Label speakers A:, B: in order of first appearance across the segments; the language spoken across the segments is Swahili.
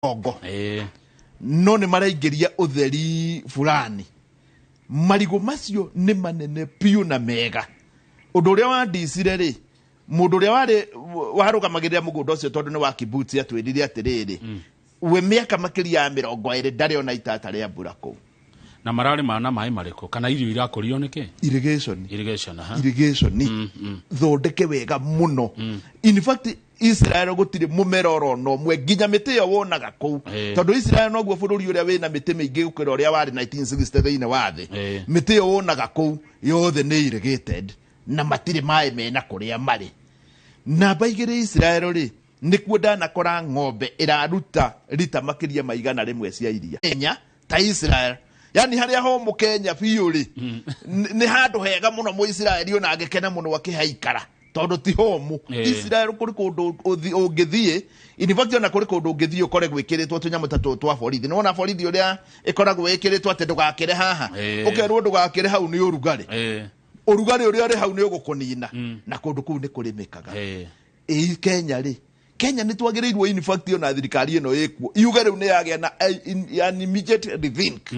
A: ogo no ne maraingeria utheri fulani marigo macio ni manene piu na mega undu uria wandicire ri mundu uria warugamagirira mugundo ucio tondu ni wa kibuti atwirire atiriri we miaka makiria ya 20 ndari ona itata ria mbura kuu
B: na marari mana mai mariko kana irio irakorio niki
A: irrigation thondeke wega muno in fact Israel gutire mumera oro no mwe ginya miti yo wonaga kuu tondu Israel noguo bururi uria wina miti mingi gukira uria wari 1960 thiine wa thi miti yo wonaga kuu yothe ni irrigated na matire mai mena kuria mari na baigire Israel ri nikuo ndanakora ng'ombe iraruta rita makiria maigana rimwe cia iria Kenya ta Israel yani haria ho mu Kenya biuri ni handu hega muno mu Israeli ona agekena muno akihaikara tondu ti homu Israel kuri kundu ungithie in fact ona kuri kundu ungithie ukore gwikiritwo tunyamu tatu twa borithi no na borithi uria ikoragwo wikiritwo ate ndugakire haha ukerwo ndugakire hau ni urugari urugari uria ri hau ni ugukunina na kundu kuu ni kurimikaga Kenya ri Kenya ni twagirirwo in fact ona thirikari eno ikuo iuga riu ni yagia na an immediate rethink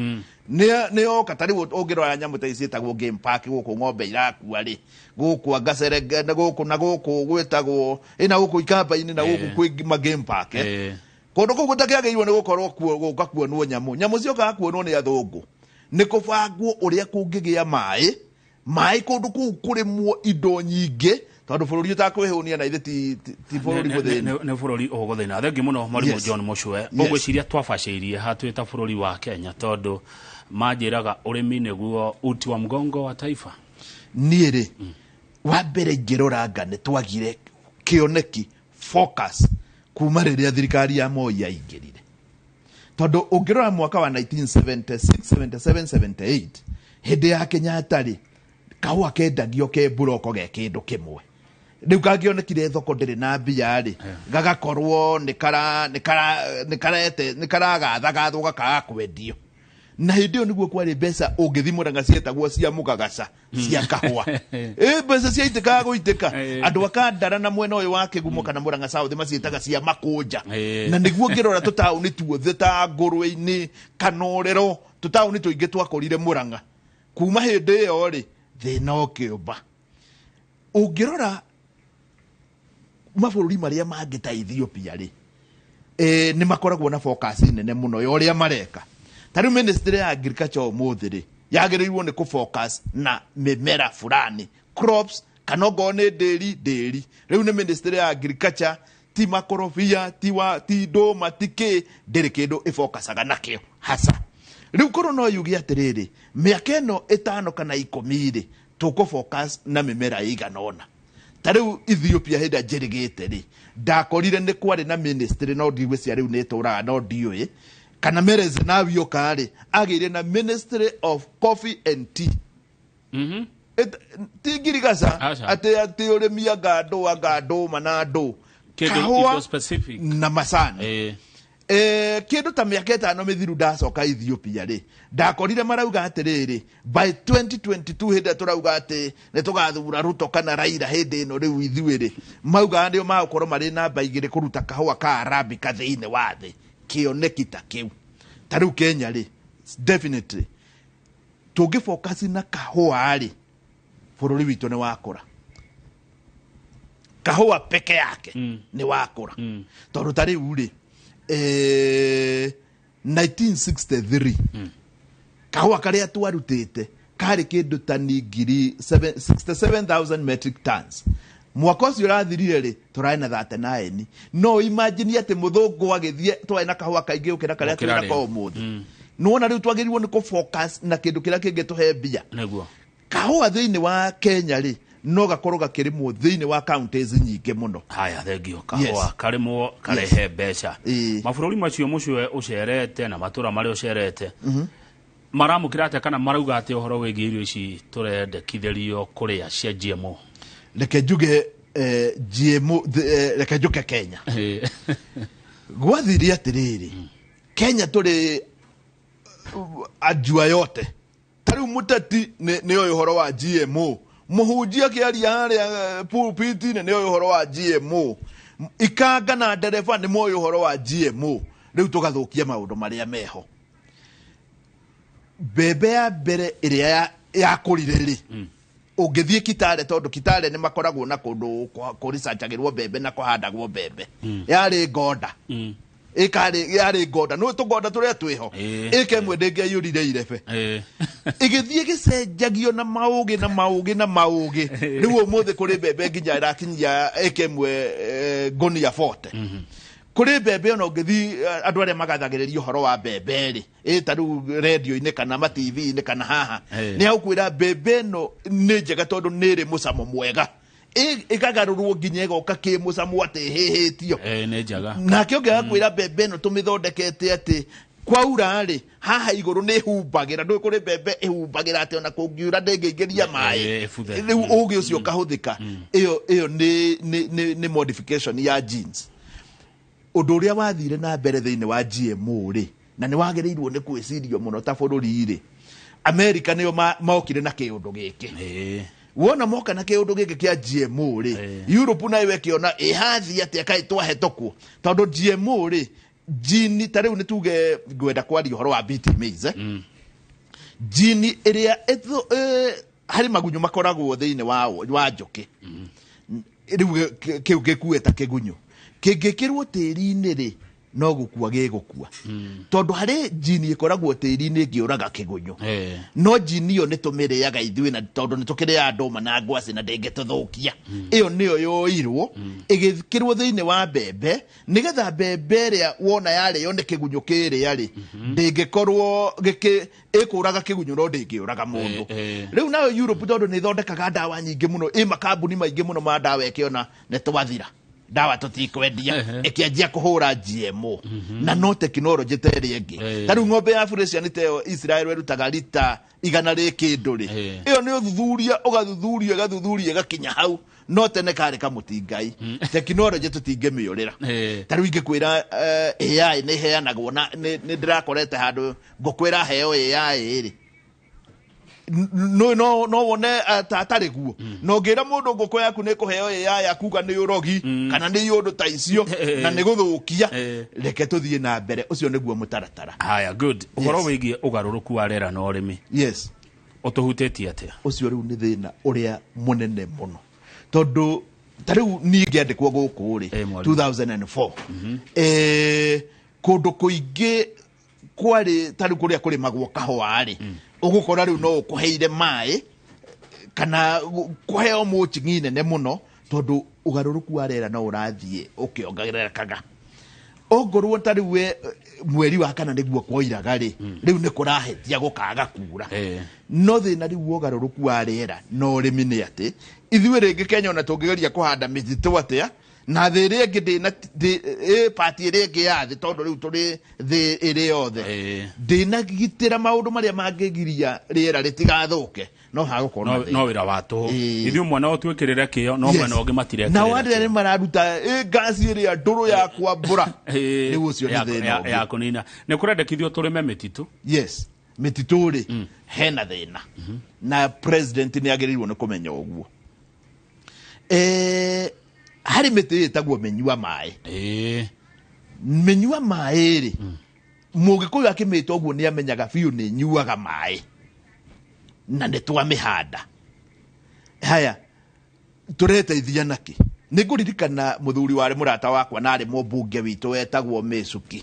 A: ne oka tari ogirwa nyamu ta icitagwo game park guku ng'ombe irakua ri guku agacerenge na guku gwetagwo ina guku ikamba-ini na guku kwi game park kundu kuu gutakiagirwo ni gukorwo guka kuonwo nyamu cioka kuonwo ni athungu ni kubangwo uria kungigia mai kundu kuu kurimwo indo nyingi tondu bururi utakwihunia na ithe ti bururi guthini
B: ne bururi uguthina thengi muno mwalimu John Mushwe ugwiciria twabacĩirie hatwita bururi wa Kenya tondu majiraga urimi niguo uti wa mgongo wa taifa
A: niire wa mbere ngiroranga ni twagire kioneki focus kuma riria thirikari ya Moi yaingirire tondu ungirora mwaka wa 1976 77 78 hindi ya Kenyatta ri kahua kendagio ke buroko ge kindu kimwe riu kangionekire thoko ndiri na mbia ri gagakorwo ni karagathagatho gakaga kwendio na hindi yo niguo kwari mbeca ungithimuraga cietagwo cia mugagaca cia kahua mbeca cia itikaga guitika andu akandara na mwena uyu wa Kigumo kana Murang'a South macietaga cia makunja na niguo ngirora tutauni tuothe ta Ngurwe-ini Kanorero tutauni tuingi twakorire Murang'a kuma hindi yo ri thina ukiumba ungirora mabururi maria mangi ta Ethiopia ri ni makoragwo na focus nene muno yo ria mareka tari ministry ya agriculture umuthi ri yagirirwo ni ku focus na mimera fulani crops kanogo ne dairy riu ni ministry ya agriculture ti makorofia ti ndoma tike ndiri kindu ifocusaga nakio hasa riu koro no yugi atiriri miaka eno 5 kana 10 ri tuko focus na mimera iganona tariu Ethiopia heda jerigete ri ndakorire ni kwari na ministry no ndiwe cia riu ni turaga no ndiwe kana mereze na wioka ri agire na Ministry of Coffee and Tea tigirigaca ati urimi ngando manando
B: kahua specific
A: na masani kindu ta miaka 5 mithiru ndacoka Ethiopia ri ndakorire marauga atiriri by 2022 hinde turauga ati ne tugathura Ruto kana Raila hinde ino riu ithuĩ ri mauga ndio makorwo mari namba igire kuruta kahua ka Arabica thiine wa thi kioneki ta kiu tariu Kenya ri definitely tugi focus na kahua ri bururi witu ni wakura kahua peke yake ni wakura tondu tariu ri 1963 kahua karia twarutite kari kindu tani ngiri 67,000 metric tons mwaka ucio rathirire ri turai na 39 no imagine ati muthungu agithie twai na kahua kaingi ukira karia twina kwa umuthi nuona riu twagirirwo ni ku focus na kindu kiria kingi tuhe mbia
B: niguo kahua
A: thiini wa Kenya ri no gakorwo gakirimwo thiini wa counties nyingi muno
B: haya thengio kahua karimwo karehe mbeca mabururi macio Mushwe ucerete na matura mari ucerete maramukira ate kana marauga ate uhoro wigi irio ici turendekithirio kuria cia GMO
A: leke njuge GMO leke njuke Kenya gwathiria atiriri Kenya turi ajua yote tariu mutati ni oyo uhoro wa GMO muhunjia kiaria haria pulpit ni oyo uhoro wa GMO ikanga na ndereba ni moyo uhoro wa GMO riu tugathukia maundu maria meho bebe ya mbere iria ya kurireri ungithie Kitale tondu Kitale ni makoragwo na kundu kurisachagirwo bebe na kuhandagwo bebe yari Gonda yari Gonda no tugonda turia twiho ikemwe ndinge yurire irebe igithie gicenjagio na maugi riu umuthi kuri bebe nginya irakinyia ikemwe ngoni ya 40 kuri bebe no ngithi andu aria magathagiriria uhoro wa bebe ri taru radio-ini kana ma TV-ini kana haha ni haukwira bebe no ni njega tondu ni ri mucamo mwega ikagarurwo nginya igoka ki mucamo atihihitio
B: ni njega
A: nake ungiaga kwira bebe no tumithondekete ati kwaura ri haha iguru ni humbagira ndu kuri bebe ihumbagira ati ona kungiura ndingiingiria mai riu ugi ucio kahuthika iyo ni modification ya genes undu uria wathire na mbere thiini wa GMO ri na ni wagereirwo ni kwicirio muno ta bururi ri America niyo maokire na kiundu giki wona moka na kiundu giki kia GMO ri Europe na iwe kiona ihathi ati akai twahetokwo tondu GMO ri jini tariu ni tuge gwenda kwari horo wa BT maize jini iria hari magunyu makoragwo thiini wa njuki riu kiu gikueta kigunyu kingikirwo tiri-ini ri no gukua gigukua tondu hari jini ikoragwo tiri-ini ngiuraga kigunyu no jini yo nitumiriaga ithui na tondu nitukiria nduma na ngwasi na ndingituthukia iyo niyo yoirwo igikirwo thiini wa bebe nigetha bebe ria wona yari yo ni kigunyu kiria ri ndingikorwo ikuraga kigunyu no ndingiuraga mundu riu nayo Europe tondu ni thondekaga ndawa nyingi muno makambuni maingi muno ma ndawa ikiona nitwathira dawa tutikwendia ikianjia kuhura GMO na no technology teri ingi tariu ng'ombe ya Fresian teo Israel werutaga lita 100 ri kindu ri iyo ni uthuthuria igakinya hau no tene kare kamutingai technology tutingemiurira tariu ingikwira AI ni heanagwo na ni ndirakorete handu ngukwira heo AI ri no wone tatari guo no ngira mundu nguko yaku ne kuheo ya kuga ni urogi kana ni yundu ta icio na ni guthukia reke tuthie na mbere ucio niguo mutaratara
B: haya good uhoro wigie ugaruruku wa rera no rimi
A: yes
B: utuhutetie atia
A: ucio riu ni thina uria munene muno tondu tariu ni ngiandikwo guku ri 2004 kundu kuingi kwari tariu kuria kuri magwo kahwa ri ugukora riu no kuheire mai kana kuheo muchingi nene muno tondu ugaruruku wa rera no urathie ukiongererekaga ogorwo tariu mweri wa kana niguo kwoiraga ri riu ni kurahetia gukaga kura no thina riu ugaruruku wa rera no rimi ni ati ithuĩ rĩngĩ Kenya ona tũngĩgeria kũhanda mĩtitũ atia na thĩ ĩrĩa ĩngĩ ndĩna pati ĩrĩa ĩngĩ ya thĩ tondũ rĩu tũrĩ thĩ ĩrĩ yothe ndĩnagitĩra maũndũ marĩa mangĩgiria rĩera rĩtigathũke no hagũkorwo
B: no wĩra wa tũhũ ithuĩ mwana ũtwĩkĩrĩre kĩo no mwena ũngĩ matirekĩrĩra
A: na wandĩra nĩ mararuta ngasi ĩrĩa ndũrũ ya kwambũra rĩu ũcio nĩ thĩna
B: ya kũnina nĩ kũrendekithio tũrĩme mĩtitũ
A: yes mĩtitũ rĩ hena thĩna na president nĩ agĩrĩirwo nĩ kũmenya ũguo hari mĩtĩ ĩtagwo mĩnyua maĩ mĩnyua maĩ rĩ mũgĩkũyũ akĩmĩta ũguo nĩ amenyaga biũ nĩ nyuaga maĩ na nĩ twamĩhanda haya tũreteithia nakĩ nĩ ngũririkana mũthuri warĩ mũrata wakwa na arĩ mũmbunge witũ wetagwo Mĩcuki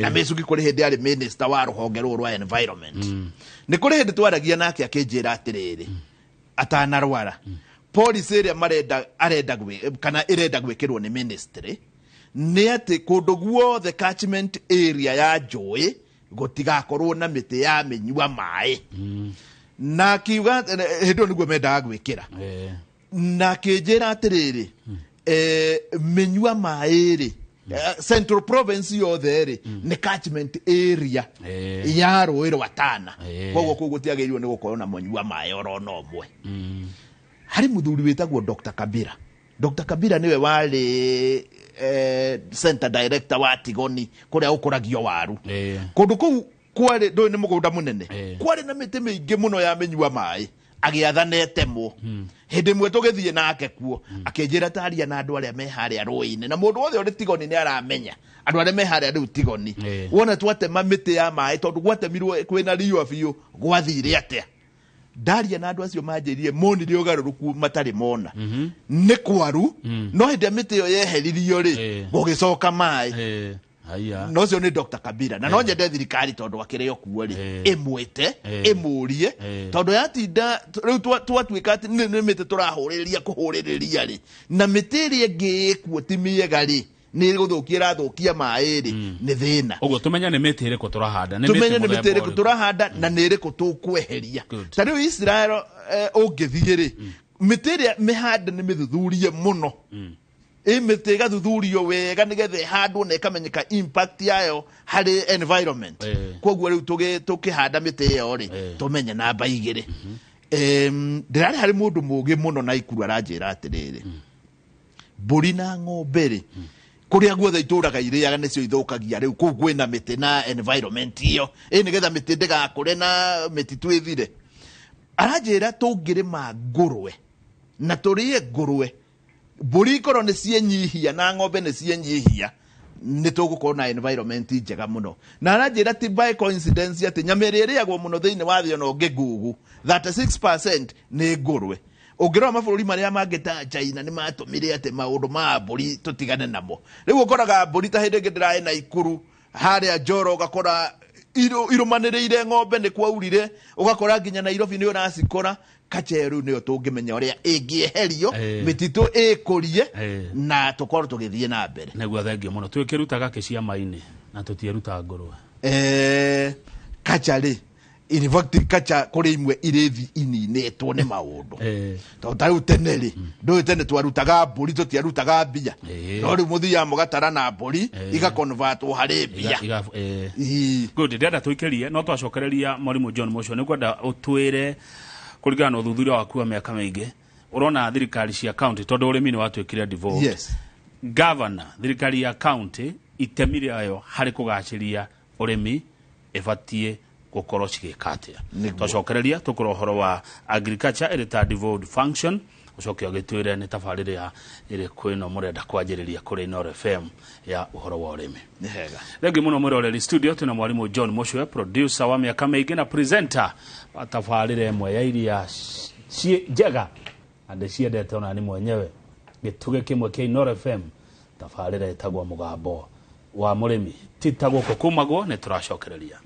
A: na Mĩcuki kũrĩ hĩndĩ arĩ minister wa rũhonge rũrũ rwa environment nĩ kũrĩ hĩndĩ twaragia nake akĩnjĩra atĩrĩrĩ atanarwara policy ĩrĩa ĩrenda gwĩkĩrwo nĩ ministry nĩ atĩ kũndũ guothe catchment area ya njũĩ gũtigakorwo na mĩtĩ ya mĩnyua maĩ na akiuga hĩndĩ ĩyo nĩguo mendaga gwĩkĩra na akĩnjĩra atĩrĩrĩ mĩnyua maĩ rĩ Central Province yothe rĩ nĩ catchment area ya rũĩ rwa Tana koguo kũu gũtiagĩrĩirwo nĩ gũkorwo na mũnyua maĩ oro no ũmwe hari muthuri wetagwo Dr. Kabira niwe wari center director wa Tigoni kuria ukuragio waru kundu kuu kwari ndo ni mugunda munene kwari na miti mingi muno ya menyua mai agiathanete mo hindi mwe tugithie nake kuo akinjira taria na andu aria me haria ruini na mundu wothe uri tigoni ni aramenya andu aria me haria riu tigoni wona twatema miti ya mai tondu gwatemirwo kwina riua biu gwathire atia daria na andu acio manjirie monire ugaruruku matari mona ni kwaru no hindi miti yo yeheririo ri gugicoka mai no cio ni Dr. Kabira na no nyende thirikari tondu akirio kuo ri imwite imurie tondu yatinda riu twatuika ati ni miti turahuriria kuhuriria ri na miti ri ingi kuo ti miega ri ni guthukira thukia mai ri ni thina
B: ugo tumenya ni miti iriku turahanda
A: ni miti iriku turahanda na ni iriku tukweheria ta riu Israel ungithie ri miti ri mihanda ni mithuthurie muno miti igathuthurio wega nigethe handwo na ikamenyeka impact yayo hari environment koguo riu tukihanda miti iyo ri tumenye namba igiri ndirari hari mundu mugi muno na ikuru aranjira atiriri mburi na ng'ombe ri kuria guothe ituraga iriaga nicio ithukagia riu kuu kwina miti na environment iyo nigetha miti ndigakure na mititu ithire aranjira tungirima ngurwe na turie ngurwe mburi korwo ni cienyihia na ng'ombe ni cienyihia ni tugukorwo na environment njega muno na aranjira ti by coincidence ati nyamiri iriagwo muno thiini wa thio no ngigugu 36% ni ngurwe ungirwa mabũrũri maria mangĩ ta China ni matumire ati maundu ma mburi tutigane namo riu ukoraga mburi ta hindi ngindirae na ikuru haria Njoro ugakora irumaniriire ng'ombe ni kwaurire ugakora nginya Nairobi ni uracikora kacheru niyo tungimenya uria ingieherio mititu ikurie na tukorwo tugithie na mbere
B: neguo thengio muno twikirutaga kisia maini na tutieruta ngurwe
A: kachari in fact kacha kuri imwe irethi ininetwo ni maundu tariu teneri ndu tene twarutaga mburi tutiarutaga mbia no riu muthia mugatara na mburi iga convertwo hari mbia
B: good ndenda tuikirie no twacokereria Mwalimu John Mucio ni kwenda utwire kuringana na uthuthuria waku wa miaka mingi urona thirikari cia county tondu urimi ni watwikire devolved governor thirikari ya county itemire ayo hari kugaciria urimi ibatie gukorwo cigikatia twacokereria tukoro horo wa agriculture iri ta devolved function ucoke ogitwire ni tabarire ya iri kwino murenda kwanjiriria kuri Nord FM ya uhoro wa urimi
A: ni hega
B: thegi muno mwiroreri studio tuna Mwalimu John Mucio producer wa miaka mingi na presenter tabarire imwe ya iria njega ande ciendete ona ni mwenyewe gituge kimwe kia Nord FM tabarire etagwo mugambo wa murimi titagwo kukumagwo ni turacokereria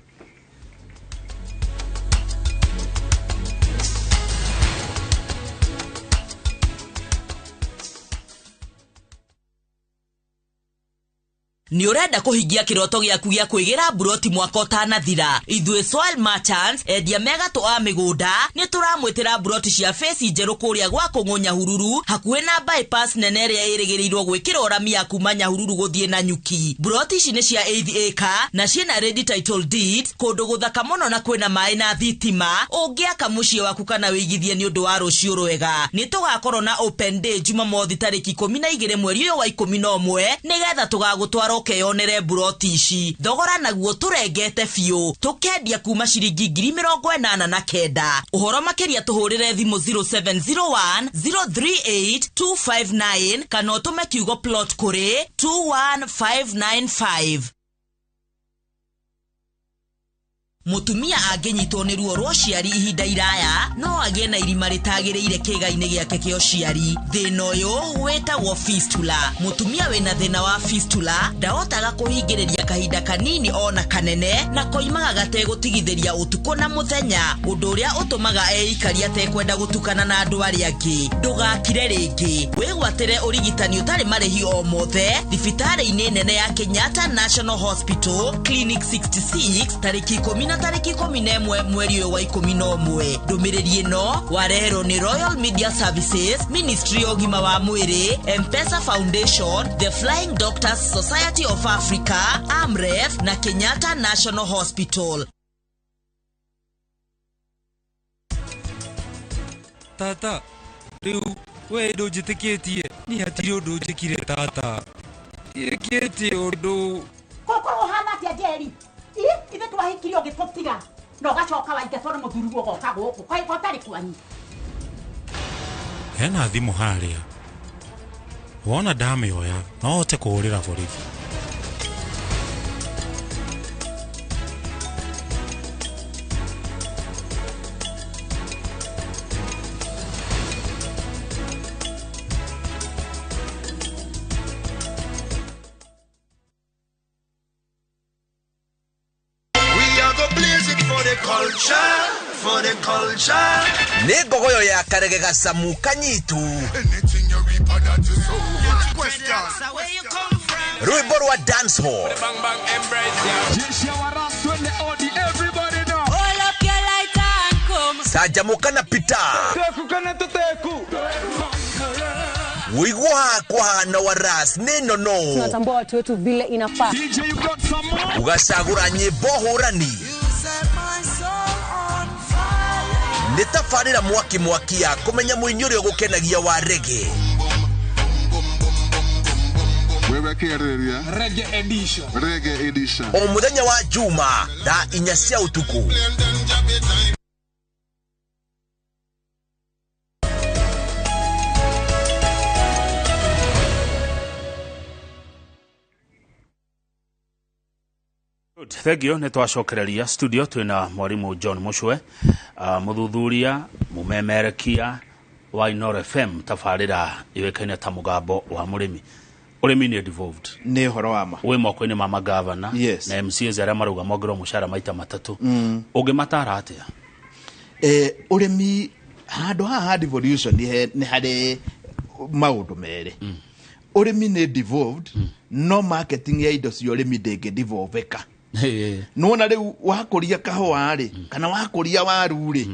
C: Ni urenda kuhingia kiroto giaku gia kwigira buroti mwaka utanathira ithwe soil merchants endia megatu a migunda ni turamwitira buroti cia face njeru kuria gwa kungunya hururu hakuhe na bypass nene ria irigirirwo gwikira urami ya kuma Nyahururu guthie na Nyuki buroti ici ni cia 8 acre na ciena ready title deed kundu guthaka muno na kwina mai na thitima ungiaka mucie waku kana wigithie ni undu wa rucio rwega ni tugakorwo na open day Jumamothi tariki 12 mweri wa 11 nigetha tugagutwara ukeyonere buroti ici thogora naguo turengete fiu tukendia kuma ciringi 89,000 uhoro makiria tuhurire thimu 0701 038 259 kana utume kiugo plot kuri 21595 Mutumia angenyitwo ni ruo rwa ciari ihinda iraya no agie na irima ritagiriire kiga-ini giake kio ciari thina uyu wetagwo fistula mutumia wina thina wa fistula ndahotaga kuhingiriria kahinda kanini ona kanene na koimaga gate gutigithiria utuko na muthenya undu uria utumaga eikaria te kwenda gutukana na andu aria angi ndugakire ringi wigwatire urigitani utari marihi o mothe thibitari-ini nene ya Kenyatta National Hospital Clinic 66 tariki 10 na tariki 11 mweri wa 11 ndumiriri ino warehero ni Royal Media Services Ministry of Gima wa Mwiri M-Pesa Foundation The Flying Doctors Society of Africa AMREF na Kenyatta National Hospital.
D: Tata riu we ndo njitikitie ni hatiri undu njikire tata ikiti undu
E: kokoro hana tia jeri ithe twahikirio gitutiga no gacoka waingatwara muthuru goka guku kai gotari kwanyi
D: Hena thimu haria. Wona dame oya, no hote kuhurira borithi.
C: For the culture. Negogoyo ya karege gasamu kanyitu. Ruiboru wa dance hall. Sajamukana pita. Wigwa kwa na waras neno no.
F: Tunatambua watu wetu vile inafaa.
C: Ugasagura nyimbo hurani. Nitafarira mwaki ya kumenya muinyuri ogukenagia wa reggae. Reggae edition. Omuthenya wa Juma da inyasia utuku.
B: Thank you. Netwacokereria studio twina mwarimu John Mushwe, muthuthuria mumemerekia wa Inoro FM tafarira iwekaine ta mugambo wa murimi. Urimi ni devolved.
A: Ni horo wama.
B: We moko-ini ma magavana
A: yes.
B: Na MCAs aria maruga mogero mushara maita matatu. Ungimatara atia?
A: Urimi handu haha devolution ni hari maundu mere. Urimi ni devolved, no marketing ya indo cia urimi ndingi devolveka. Nona riu wakuria kahua ri kana wakuria waru ri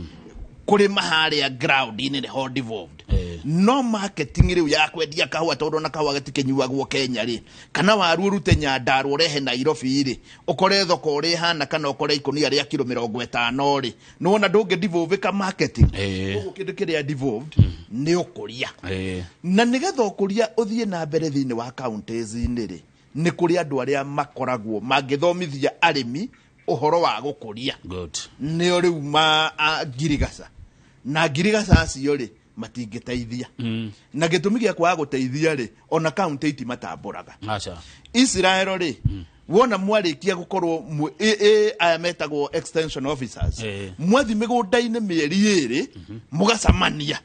A: kuri mahari ya ground in the whole devolved. No marketing riu ya kwendia kahua tondu na kahua gatikenyuagwo Kenya ri kana waru rute Nyandarua urehe Nairobi ri ukore thoko ri hana kana ukore ikonia ria kilo 50 ri nona ndungi devolveka marketing ugu kindu kiria devolved ni ukuria na nigetha ukuria uthie na mbere thini wa counties ni ri ni kuri andu aria makoragwo mangithomithia arimi uhoro wa gukuria
B: good
A: ni ori uma girigasa na girigasa acio ri matingiteithia na gitumi gia kwa guteithia ri ona county iti matamburaga
B: acha
A: Israel ri wona mwarikia gukorwo aya metagwo extension officers mwathi migunda-ini mieri iri mugacamania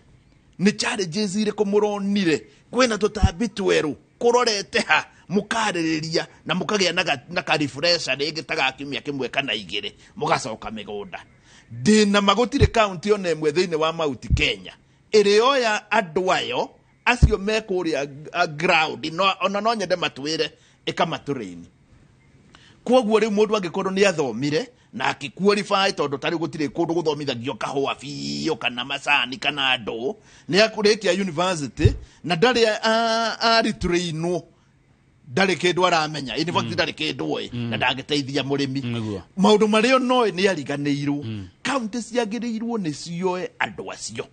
A: ni challenges ire kumuronire kwina tutambi tweru kurorete ha mukaririria na mukagia na ka refresher ringi tagakimia kimwe kana igire mugacoka migunda ndina magutire county ona imwe thiini wa Mount Kenya irioya andu ayo acio mekuria ground no ona no nyende matwire ikamatureni kwoguo riu mundu angikorwo ni athomire na akiqualify tondu tari gutire kundu guthomithagio kahua biyo kana macani kana andu ni akurikia university na ndari aritrainwo ndari kindu aramenya in fact ndari kindu na ndagiteithia murimi maundu mario no ni ariganirwo county ciagirirwo ni cioe andu acio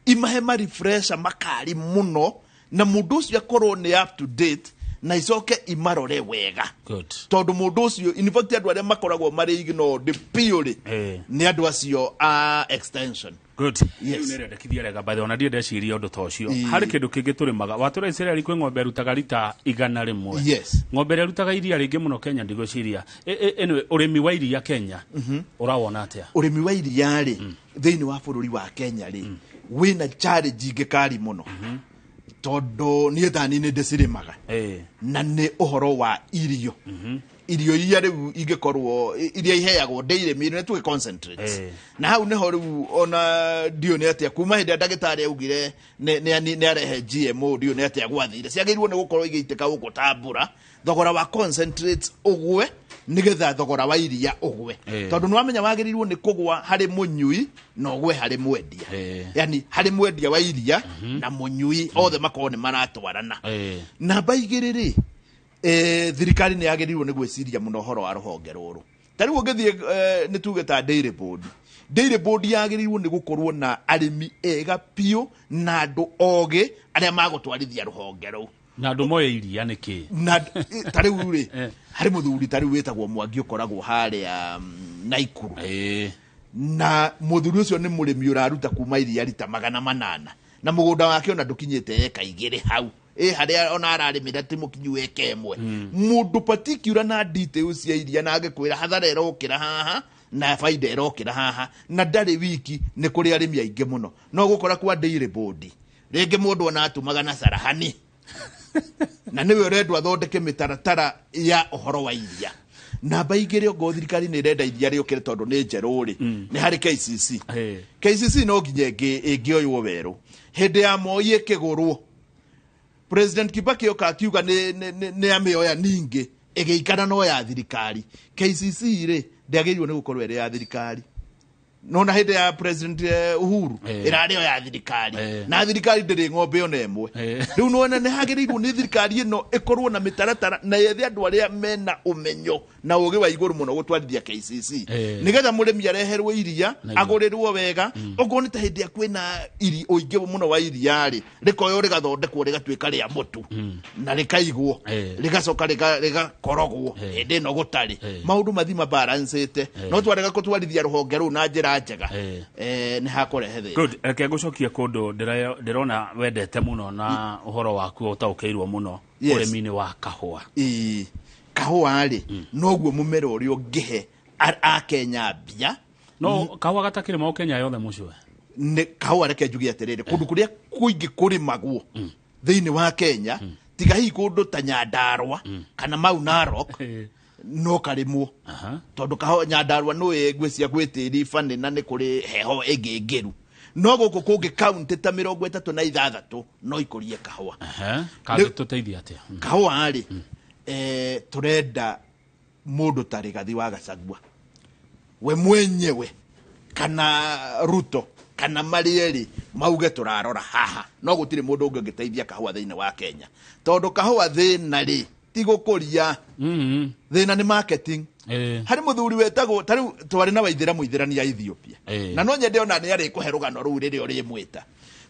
A: imahe ma refresher makari muno na mundu ucio akorwo ni up to date na icoke imarore wega
B: good
A: tondu mundu ucio in fact andu aria makoragwo mari ignored purely ni andu acio extension
B: good yes nere kithia rega by the ona ndiende ciria undu tocio hari kindu kingi turimaga watura Israel kwi ng'ombe rutaga rita 100
A: yes
B: ng'ombe rutaga iria ringi muno Kenya ndigo ciria anyway urimi wa iria Kenya urawona atia
A: urimi wa iria ri thiini wa bururi wa Kenya ri wina challenge ingikari muno todo ni thani ni ndicirimaga na ni uhoro wa irio irio iria riu ingikorwo iria iheagwo daily meal ne tu concentrate na hau ne horu ona dio ne atia kuma hindi ndagitari augire ne arehe GMO dio ne atia gwathire ciagirwo ne gukorwo igiiteka guko tambura thogora wa concentrate ugwe nigetha thogora wa iria ugwe tondu ni wamenya wagirirwo ni kugwa hari munyui no gwe hari mwendia yani hari mwendia wa iria na munyui othe makone maratwarana na baigiriri thirikari ni yagirirwo ni gwiciria muno horo wa ruhonge ruru tari ngithie ni tuge ta dairy board yagirirwo ni gukorwo na arimi ega pio na andu oge aria magutwarithia ruhonge ruru
B: na andu moye iria niki
A: na tari uri hari muthuri tari wetagwo Mwangi ukoragwo hari Naikuru na muthuri ucio ni murimi uraruta kuma iria rita 800 na mugunda wake ona ndukinyite eka 2 hau haria ona ararimira ti mukinyu eka emwe mundu particular na details ya iria na agikwira hathara erokira haha na faida erokira haha na ndari wiki ni kuri arimi ainge muno no gukora kwa daily board rege mundu ona atumaga na sarahani na niwe uredwa thondeke mitaratara ya uhoro wa iria na baigere ogo thirikari ni renda iria riokire tondu ni njeruri ni hari KCC KCC no nginye ingioywo weru hende ya moye kigurwo President Kibaki okakiuga ni amioya ningi igeikana no ya thirikari KCC ri ndiagirwo ni gukorwo ere ya thirikari nona hende ya President Uhuru irario ya thirikari na thirikari ndiri ng'ombe ona emwe riu nona ni hagirirwo ni thirikari ino ikorwo na mitaratara na yethe andu aria mena umenyo na ugi wa iguru muno gutwarithia KCC nigetha murimi areherwo iria agurirwo wega ogo ni ta hende ya kwina iri oinge muno wa iria ri rikoyo rigathondekwo rigatwika ria mutu na rikaigwo rigacoka rigakorogwo hende no gutari maundu mathima balancete no twarega kutwarithia ruhonge ru na njira njega ni hakorehe thina
B: good reke gucokie kundu ndirona wendete muno na uhoro waku utaukirwo muno urimi-ini wa kahua
A: kahua ri noguo mumera urio ngihe a Kenya bia
B: no kahua gatakire ma Kenya yothe mucwe
A: ne kahua reke njugi atiriri kundu kuria kuingi kuri magwo thiini wa Kenya tiga hi kundu ta Nyandarua kana Mau Narok no karimwo tondu kahua Nyandarua no egwecia gwitiri fane na ni kuri heho egegeru no guku kungi county ta 36 no ikurie kahua
B: kandi tuteithia atia
A: kahua ri turenda mundu tari gathi wa Gachagua we mwenyewe kana Ruto kana Marieri mauge turarora haha no gutire mundu ungi ngiteithia kahua thiini wa Kenya tondu kahua thina ri tigukuria thina ni marketing hari muthuri wetagwo tari twari na waithira muithirani ya Ethiopia na no nyende ona ni ari kuherugano ru riri uri mwita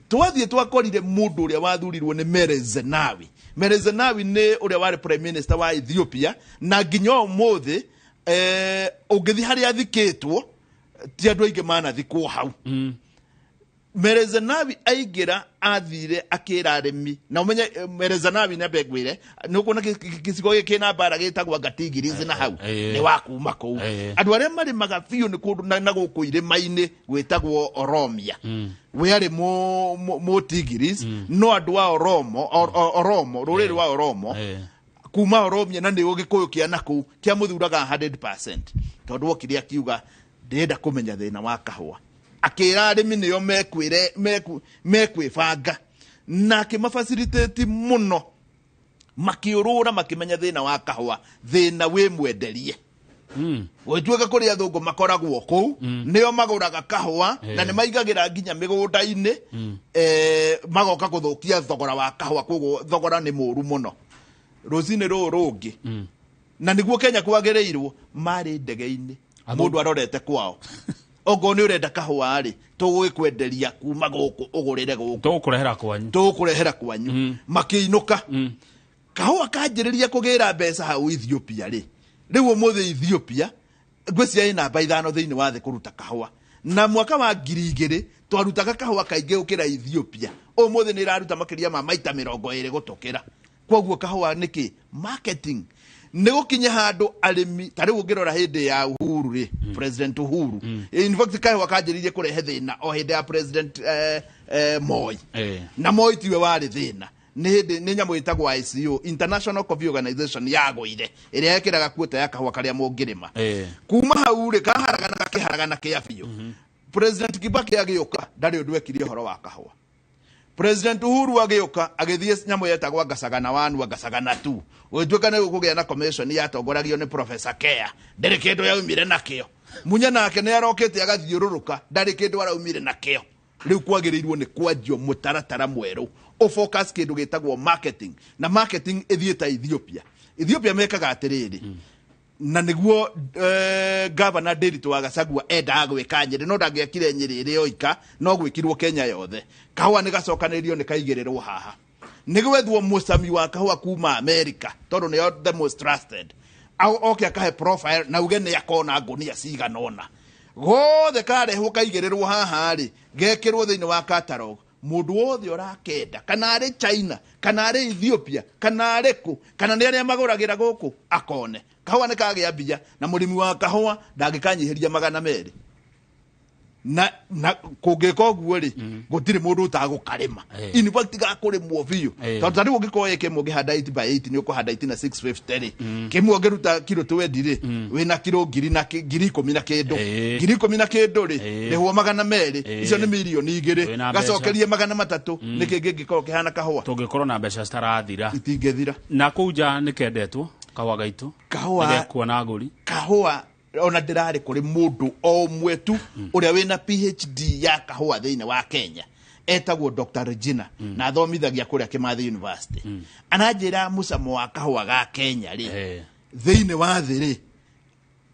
A: twathie twakorire mundu uria wathurirwo ni Merezenawi ni uria wari prime minister wa Ethiopia na nginya umuthi ungithi hari athikitwo ti andu aingi mana thikwo hau Merezenawi aigira athire akira arimi na umenye Merezenawi na begwire nuko na kisigo gikina bara gitagwa Gatigirizi na hau ni wakuma kou andu aria mari magabiu ni kundu na guku irima-ini gwitagwo Oromia we ari mo Tigiriz no andu wa Oromo ruriri wa Oromo kuma Oromia na ni ugikuyu kia naku kia muthuraga 100% tondu okiria kiuga ndenda kumenya thina wa kahua akira arimi niyo mekwibanga na kimafacilitate muno makiurura makimenya thina wa kahua thina wi mwenderie wetweka kuri athungu makoragwo kou niyo maguraga kahua na ni maigagira nginya migunda-ini magoka kuthukia thogora wa kahua koguo thogora ni muru muno ruzini rungi na niguo Kenya kwagereirwo mari ndege-ini mundu arorete kwao ogo ni urenda kahua ri tugwikwenderia kuma guku ugurire guku tukurehera kwanyu makiinuka kahua kanjiriria kugira mbeca hau Ethiopia ri riu umuthi Ethiopia ngwecia ina namba 5 thiini wa thi kuruta kahua na mwaka wa 2000 twarutaga kahua kaingi ukira Ethiopia umuthi ni iraruta makiria ma maita 20 gutukira koguo kahua niki marketing negokinya handu arimi tari ungirora hindi ya Uhuru ri President Uhuru in fact kahua kanjiririe kurehe thina o hindi ya President Moi na Moi tiwe wari thina ni nyamu itagwo ICO International Coffee Organization yagoire iria yekiraga kuota ya kahua karia mungirima kuma hau ri kaharagana kia biyo President Kibaki agioka ndari undu wekirie horo wa kahua President Uhuru agioka agithie nyamu yetagwo Gasagana 1 Gasagana 2 wetweka ne kugia na commission ya tongoragio ni Professor Kea ndari kindu yaumire nakio munya nake ne arokete agathiururuka ndari kindu araumire nakio riu kwagirirwo ni kwanjio mutaratara mweru o focus kindu gitagwo marketing na marketing ithieta Ethiopia mekaga atiriri na niguo governor Nderitu wa Gachagua enda gwika Nyeri no ndagiakire Nyeri iri oika no gwikirwo Kenya yothe kahua ni gacokanirio ni kaigirirwo haha nigwethwo musami wa kahua kuma America tondu ni the most trusted oke akahe profile na uge ni akona ngunia ciganona gothe karehwo kaigirirwo haha ri gekirwo thiini wa catalog mundu wothe urakenda kana ari China kana ari Ethiopia kana ari ku kana ni aria maguragira guku akone kahua ni kagia mbia na murimi wa kahua ndagikanyihiria 200 na kugeka guo ri gutire mundu utagukarima in fact gakurimwo biu tondu tari ugikoye kemwe gihanda 8 by 8 ni ukuhanda 8 na 650 kemwe ngeruta kilo 20 ri wina kilo 10 na 10 na kindu ri neho 200 icio ni milioni 2 gacokerie 300 ni kingi ngikoro kihana kahua
B: tungikorwo na mbeca citarathira
A: itingethira
B: na kuja nikendetwo kahua gaitu
A: kahua
B: kuona aguri
A: kahua ona ndirari kuri mundu o mwetu uria wina PhD ya kahua thiine wa Kenya etagwo Dr. Regina na thomithagia kuria Kimathi University ananjira mucamo wa kahua ga Kenya ri thiine wa thiri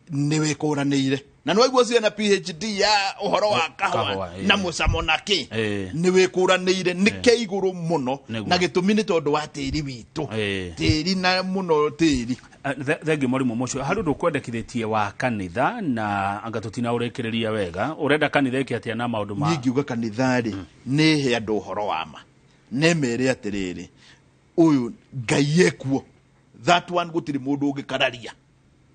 A: ni wikuranire na no igwo cia na PhD ya uhoro wa kahua na mucamo naki ni wikuranire ni keiguru muno na gitumi ni tondu wa tiri witu tiri na muno tiri
B: thegi morimu mucio haru ndukwendekithitie wa kanitha na anga tutina urekereria wega urenda kanitha iki atia na maundu ma
A: ngiuga kanitha ri ni he andu uhoro wa ma nemere atiriri uyu Ngai ekuo that one gutiri mundu ungikararia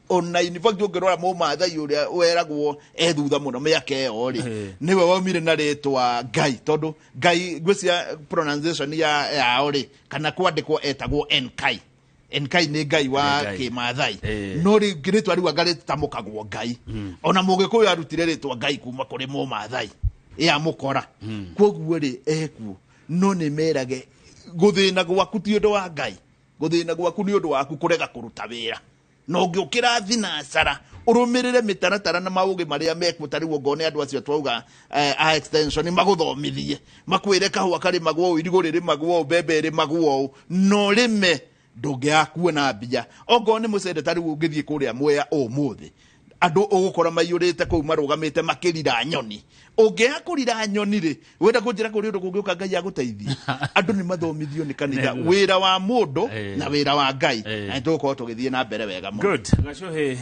A: ona in fact ungirora mu mathai uria weragwo thutha muno miaka iyo ri niwe waumire na ritwa Ngai tondu Ngai gwecia pronunciation ya ori kana kwandikwo etagwo Enkai Enkai ni Ngai wa Kimathai no ri giritwa riu angari tamukagwo Ngai ona mugikuyu arutire ritwa Ngai kuma kuri mu mathai ya mukora koguo ri ekuo no ni merage guthina gwaku ti undu wa Ngai guthina gwaku ni undu waku kurega kuruta wira no ngiukira thinasara urumirire mitaratara na mauge maria mekuo tariwo ngone andu acio twauga a extension maguthomithie makwire kahua kari magwo irigo riri magwo bebe ri magwo no rime ndungiakuona mbia ongone mucende tariwo ungithie kuria Mwea umuthi andu ugukora maiyurite kuu marugamite makirira nyoni ungiakurira nyoni ri wenda kunjira kuri undu kungiuka Ngai aguteithie andu ni mathomithio ni kanitha wira wa mundu na wira wa Ngai na tuko tugithie na mbere wega muno
B: good gacohe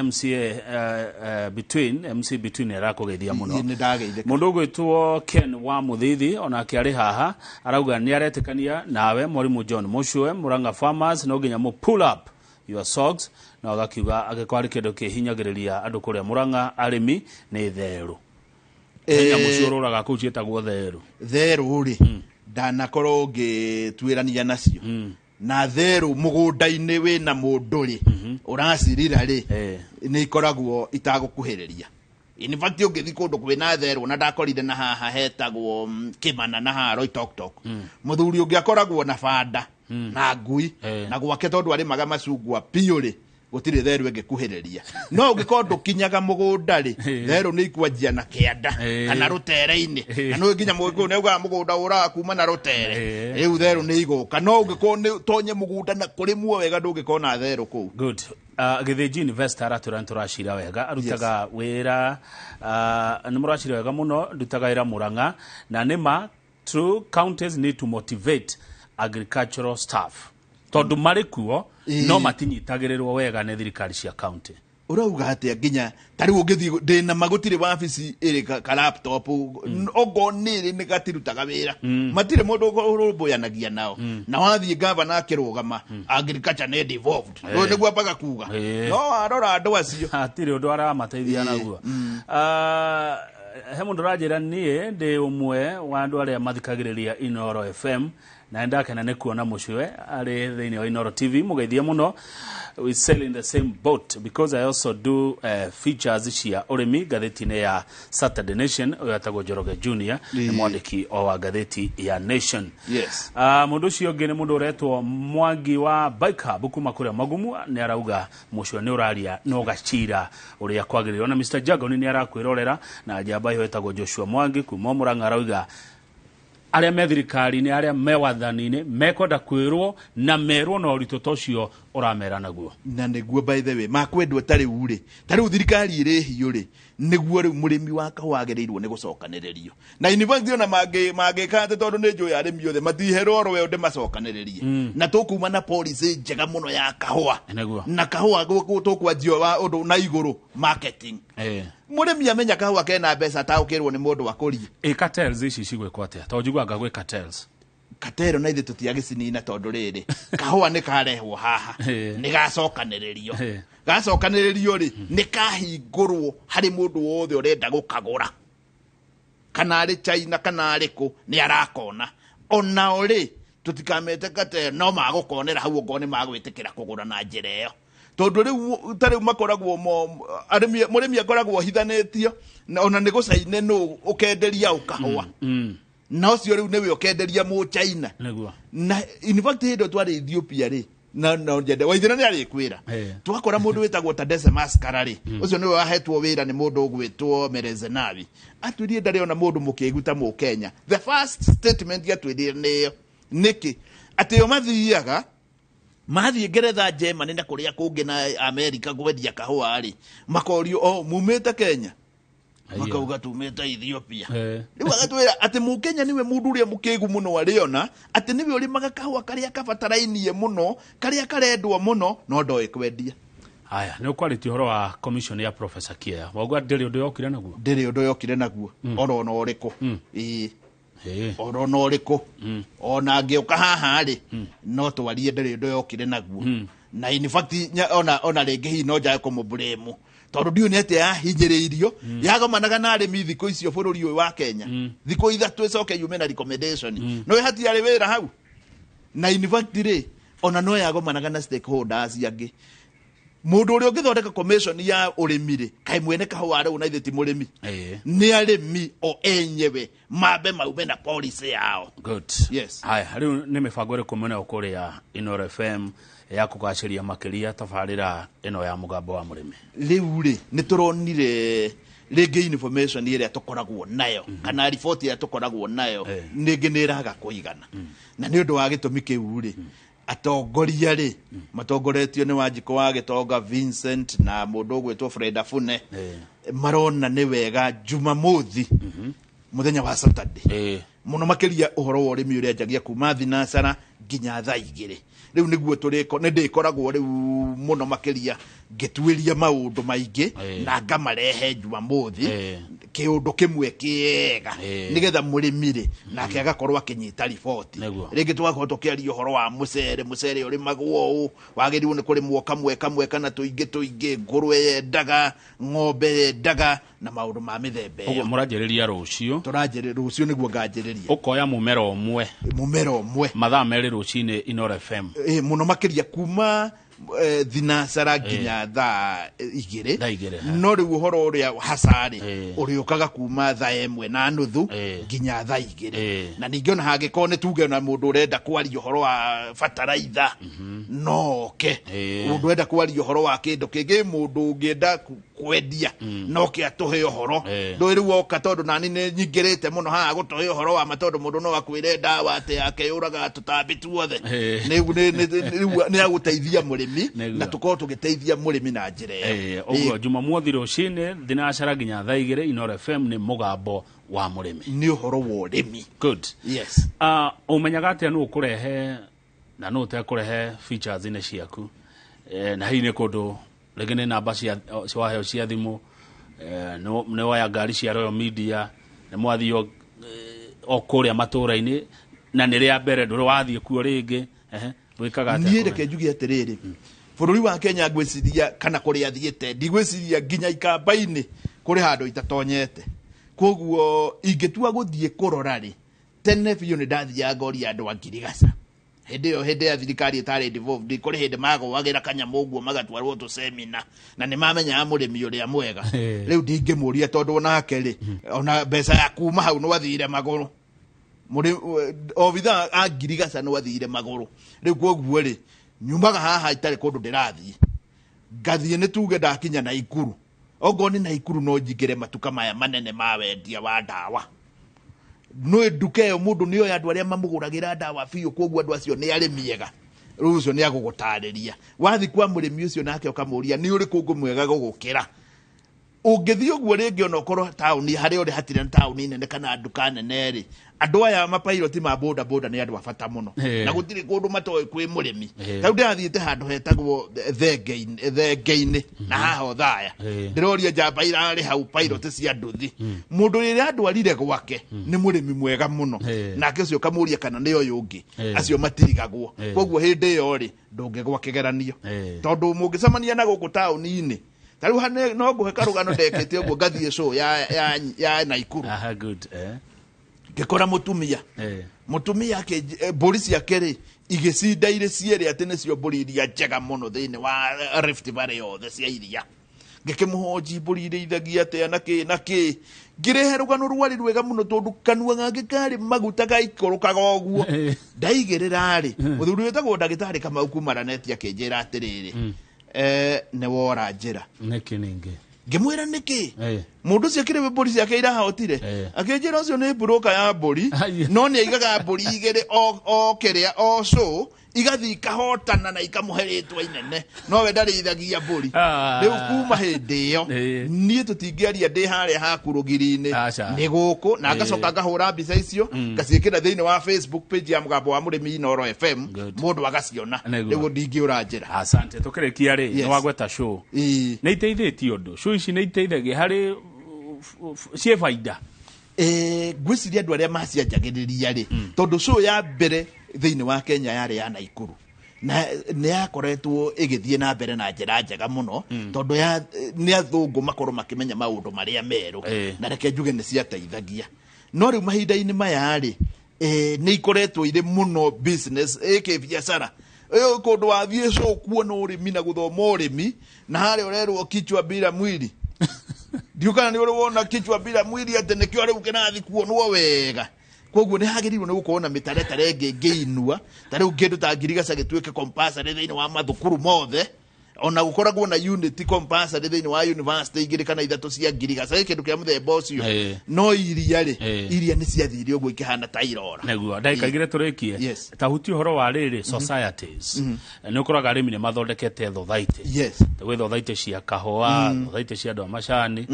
B: MCA between arakugithia muno
A: ni ndageithika
B: mundu gwitwo Ken wa Muthithi ona kiari haha arauga ni aretekania nawe Mwalimu John Mushwe Muranga Farmers no ginya mu pull up your socks na agakiuga agikwari kindu kihinyagiriria andu kuria Muranga arimi ni theru enya muciururaga kuu cietagwo theru
A: ri ndanakorwo ngitwirania nacio na theru mugunda-ini wina mundu ri uracirira ri ni ikoragwo itagukuhiriria in fact ungithi kundu kwina theru na ndakorire na haha hetagwo Kimana na ha Roitoktok muthuri ungiakoragwo na banda na ngui na gwake tondu ari maga macungwa piuri gutire theru engikuhiriria no ungikorwo kinyaga mugunda ri theru ni ikwanjia na kianda kana rutere-ini na no nginya mugiku ne uga mugunda ura kuma na rutere riu theru ni iguka no ungikorwo ni tonye mugunda na kurimwo wega ndungikorwo na theru kuu
B: good Githinji investor aturashira wega arutaga wira ni murashira wega muno ndutaga ira Muranga na nima true counties need to motivate agricultural staff tondu marikuo no matinyitagirirwo wega ne thirikari cia county
A: urauga atia nginya tari ungithi ndina magutire wabici iri ka laptop ogonire ni gatirutaga wira matire mundu urubuyanagia nao na wathie governor akirugama agriculture ne devolved no niguo baga kuga no arora andu acio
B: atire undu aramateithia naguo he mundu rajira nie ndi umwe wa andu aria mathikagiriria Inoro FM na ndakena ne kuona Mushwe ari thiini wa Inoro TV mugeithie muno we sail in the same boat because I also do features cia urimi gatheti-ini ya Saturday Nation uyatagwo Njoroge Junior ni mwandiki wa gatheti ya Nation mundu cio ngi ni mundu uretwo Mwangi wa Bike Hub kuma kuria Magumu ni arauga Mushwe ni uraria no gacira uria kwagiririo na Mr Jago ni arakwirorera na njamba yo etagwo Joshua Mwangi kuma Muranga arauga aria me thirikari ni aria me wathani-ini mekwenda kwirwo na merwo no rito tocio uramera naguo
A: na niguo by the way makwendwo tari ure tari thirikari ire hiyo ri niguo ri murimi wa kahua agereirwo ni gucokaniririo na university ona mage kate tondu ni njoya arimi othe matihero oro we nde macokaniririe na tukuma na policy njega muno ya kahua na kahua tukwanjio wa undu na iguru marketing murimi amenya kahua kena mbeca ta ukirwo ni mundu wakurie
B: cartels ici cigwekwo atia to njiguaga gwe cartels
A: katero na ithe tutiagicinina tondu riri kahua ni karehwo haha ni gacokaniririo ri ni kahingurwo hari mundu wothe urenda gukagura kana ari China kana ari ku ni arakona ona ori tutikamete katero no magukonera hau ngone magwitikira kugura na njira iyo tondu riu tari makoragwo murimi akoragwo hithanetio ona ni gucaine no ukenderia ukahua na ucio riu niwe ukenderia mu China na in fact hindo twari Ethiopia ri na njende waithira ni ari kwira twakora mundu witagwo Tadesse Maskara ri ucio niwe wahetwo wira ni mundu ugwitwo Merezenavi atwirie ndari ona mundu mukiguta mu Kenya the first statement yatwirie ni niki ati yo mathiaga mathi Ngeretha Germany na kuria kungi na America gwendia kahua ri makorio mumete Kenya makauga tumeta Ethiopia riu agatwira ati mu Kenya niwe mundu uria mukigu muno ariona ati niwe uri magakahua karia kabatarainie muno karia karendwo muno no ndoe kwendia
B: haya ni quality horo wa commission ya Professor Kia wagwa ndiri undu yokire naguo oro no riku oro no riku ona ngiuka haha ri no twarie ndiri undu yokire naguo na in fact ona ringi hi no njae kumubremu tondu ndio ni ate ahinyiriirio yagomanaga na arimi thiko icio bururi uyu wa Kenya thiko ithatu icoke yume na recommendation no ihati ari wira hau na in fact ri ona no yagomanaga na stakeholders yangi mundu uri ungithondeka commission ya urimi ri kai mwene kahua ri una itheti murimi ni arimi o enyewe mabe maume na policy yao good
A: yes
B: haya riu ni mibango ri kumena ukuri ya Inoro FM ya kugaciria makiria tabarira ino ya mugambo wa murimi riu ri
A: nituronire ringi information iria tukoragwo nayo kana report ya tukoragwo nayo ningi niraga kuigana na ni undu wa gitumi kiu ri atongoria ri matongoretio ni Wanjiko wa Gitonga Vincent na mundu gwetwo Fred Afune marona ni wega Jumamothi muthenya wa Saturday muno makiria uhoro wa urimi uria njagia kuma thinacara nginya thaa 2 riu niguo turiko ni ndikoragwo riu muno makiria ngitwiria maundu maingi na ngamarehe Jumamothi kiundu kimwe kiega nigetha murimire nake agakorwo akinyita report ringi twakorwo tukiaria uhoro wa mucere uri magwo wagiriwo ni kurimwo kamwe kana tuingi ngurwe yendaga ng'ombe yendaga na maundu ma mithembe
B: uguo muranjiriria rucio
A: rucio niguo nganjiriria
B: ukoya mumera umwe mathaa meri rucine Inoro FM
A: muno makiria kuma thinacara nginya thaa 2 no riu uhoro uria hasari uriukaga kuma thaa 1:30 nginya thaa 2 na ningiona hagiko ni tuge na mundu urenda kwaria uhoro wa fataraitha noke mundu urenda kwaria uhoro wa kindu kingi mundu ungienda kwendia noke atuhe uhoro ndo riu oka tondu nani ni nyingirite muno ha gutuhe uhoro wa matondu mundu no akwire ndawa ate yake yuraga tutambi tuothe ni aguteithia murimi na tukorwo tugiteithia murimi na njira iyo
B: uguo Jumamothi rucine thinacara nginya thaa 2 Inoro FM ni mugambo wa murimi
A: ni uhoro wa urimi
B: good
A: yes
B: umenyaga atia nu kurehe na no te features ine ciaku na hii ni kundu regene namba cia waheo cia thimu no waya ngari cia Royal Media ne mwathio okuria matura-ini na ni ria mbere nduri wathie kuo ringi wikaga atia
A: ni reke njugi atiriri bururi wa Kenya gwiciria kana kuri athiete ndigwiciria nginya ikamba-ini kuri handu itatonyete koguo ingitua guthie kurora ri tene biu ni ndathia ngori andu angirigaca hende ya thirikari itari devolved kuri hende magwagira kanyamu uguo magatwarwo tu seminar na ni mamenya murimi uria mwega riu ndingimuria tondu nake ri ona mbeca ya kuma hau no wathire maguru muri obitha angirigaca no wathire maguru riu koguo ri nyumaga haha itari kundu ndirathie ngathie ni tuge ndakinya na Ikuru ogoni na Ikuru no njigire matuka maya manene ma wendia wa ndawa no eduke yo mundu niyo andu aria mamuguragira ndawa biu koguo andu acio ni ari miega rucio ni agugutariria wathi kwa murimi ucio nake ukamuria ni uri kungu mwega gugukira ungithi uguo ringi ona ukorwo tauni hari uri hatire tauni nene kana nduka nene ri andu aya mapilot ma boda boda ni andu afata muno na gutiri kundu matoy kwi murimi tau ndathiite handu hetagwo thenge-ini na haho thaya ndiroria njamba irari hau pilot cia nduthi mundu riria andwarire gwake ni murimi mwega muno nake ucio kamuria kana ni oyo ungi acio matirigagwo koguo hindi yo ri ndungigwa kigeranio tondu mungicemania na guku tauni-ini tariu hane no nguhe karugano ndekete uguo ngathie show ya Naikuru
B: good
A: ngikora mutumia ke polisi akere igicinda ire ciere ati nicio mburi iria njega muno thiini wa Rift Valley yothe cia iria ngikimuhoji mburi ire ithagia ate naki ngirehe rugano rwari rwega muno tondu kanua gake kari maguta gaikurukaga oguo ndaigirira ri muthuri wetagwo ndagitari Kamau kumara neti akinjira atiriri ne wora njira
B: niki ningi
A: ngimwira niki mundu cio kire polisi akaira hotire akinjira ucio ni broker ya mburi no ni aigaga mburi igere o kiria o so igathi ikahotana na ikamuheritwa inene no we ndari ithagia mburi riu kuma hindi yo nie tutingiaria ndi haria hakurugiri-ini ni guku na ngacoka ngahura mbica icio ngaciikira thiini wa Facebook page ya Mugambo wa Murimi Inoro FM mundu agaciona riu ndingiura njira
B: asante tukirikia ri no wagweta show ni iteithitie undu show ici ni iteithagia hari cie faida gwiciria andu aria macianjagiriria ri tondu show ya mbere thiini wa Kenya yari ya Naikuru na ni yakoretwo igithie na mbere na njira njega muno tondu ya ni athungu makorwo makimenya maundu maria meru na reke njuge ni ciateithagia no riu mahinda-ini maya ri ni ikoretwo ire muno business biashara eyo kundu wathie so kuona urimi na guthoma urimi na hari urerwo kichwa bila mwili ndiukana ni urwona kichwa bila mwili ate nikio riu kinathi kuonwo wega koguo ni hagirirwo ni gukona mitaretare ngeinua tari ungindu ta ngirigaca gitwike compulsory thiini wa mathukuru mothe ona gukoragwo na unit compulsory thiini wa university igiri kana ithatu cia ngirigaca kindu kia muthemba ucio no iria ni ciathire uguo ikihana ta irora neguo ndaikagire turikie ta huti uhoro wa riri societies ni ukoraga arimi ni mathondekete thothaiti gwi thothaiti cia kahua thothaiti cia andu macani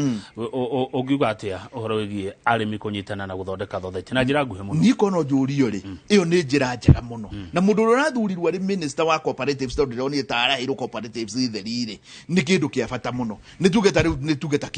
B: ungiuga atia uhoro wigie arimi kunyitana na guthondeka thothaiti na njira nguhe muno
A: niko no njurio ri iyo ni njira njega muno na mundu urathurirwo ari minister wa cooperatives tondu ndoni tarahirwo cooperatives itherire ni kindu kia bata muno ni tugeta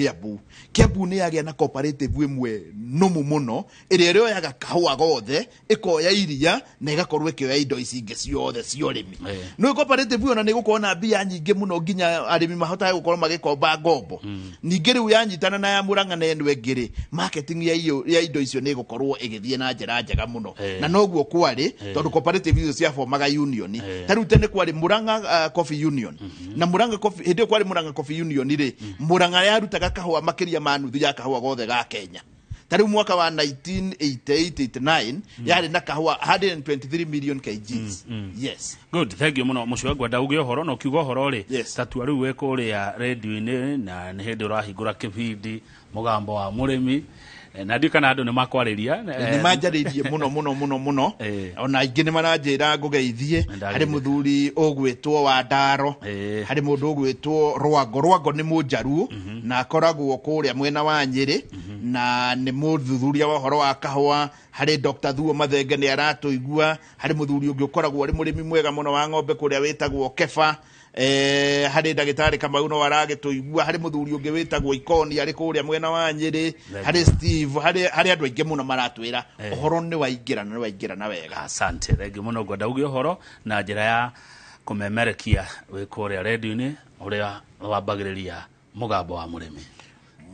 A: Kiambu ni yagia na cooperative imwe numu muno iria rioyaga kahua gothe ikoya iria na igakorwo ikioya indo ici ingi ciothe cia urimi no cooperative ona ni gukorwo na mbia nyingi muno nginya arimi mahota gukorwo magikomba ngombo ningi riu yanyitana na ya Murang'a na eno engiri marketing ya indo icio ni gukorwo igithie na njira njega muno na noguo kwari tondu cooperative icio cia formaga union tariu tene kwari Murang'a Coffee Union na Murang'a Coffee hindi kwari Murang'a Coffee Union ri Murang'a yarutaga kahua makiria ma nuthu ya kahua gothe ga Kenya tariu mwaka wa 1988-89 yari na kahua 123 million kgs yes
B: good thank you muno mucio gwenda uge horo no kiugo horo ri tatu riu weko ri ya radio-ini na ni hindi urahingura kibindi Mugambo wa Murimi na ndikana andu ni makwariria
A: ni manjaririe muno ona ingi ni maranjira ngugeithie hari muthuri ogwitwo wa Ndaro hari mundu ogwitwo Rwango ni munjaru na akoragwo kuria mwena wa Nyeri na ni muthuthuria wa horo wa kahua hari Dr. Thuo Mathenge ni aratuigua hari muthuri ungi ukoragwo ari murimi mwega muno wa ng'ombe kuria witagwo Keba hari ndagitari Kamau no aragituigua hari muthuri ungi witagwo Ikoni ari kuria mwena wa Nyeri hari Steve hari andu aingi muno maratwira uhoro ni waingirana wega
B: asante regi muno gwenda uge horo na njira ya kumemerekia wikuria radio-ini uria wambagiriria Mugambo wa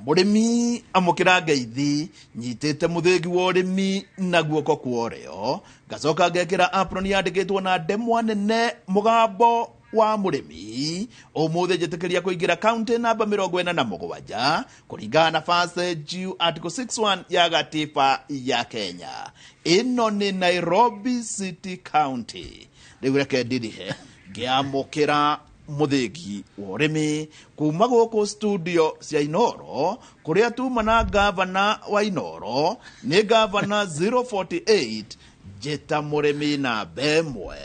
B: Murimi
A: amukira ngeithi nyitite muthengi wa urimi na guoko kuorio ngacoka ngekira apron yandikitwo na ndemwa nene Mugambo wa Murimi umuthe njitikiria kuingira county namba 47 kuringana na passage article 61 ya gatiba ya Kenya ino ni Nairobi City County riu reke ndirihe ngiamukira muthengi wa urimi kuma guku studio cia Inoro kuria tuma na governor wa Inoro ni governor 048 jeta murimi na bemwe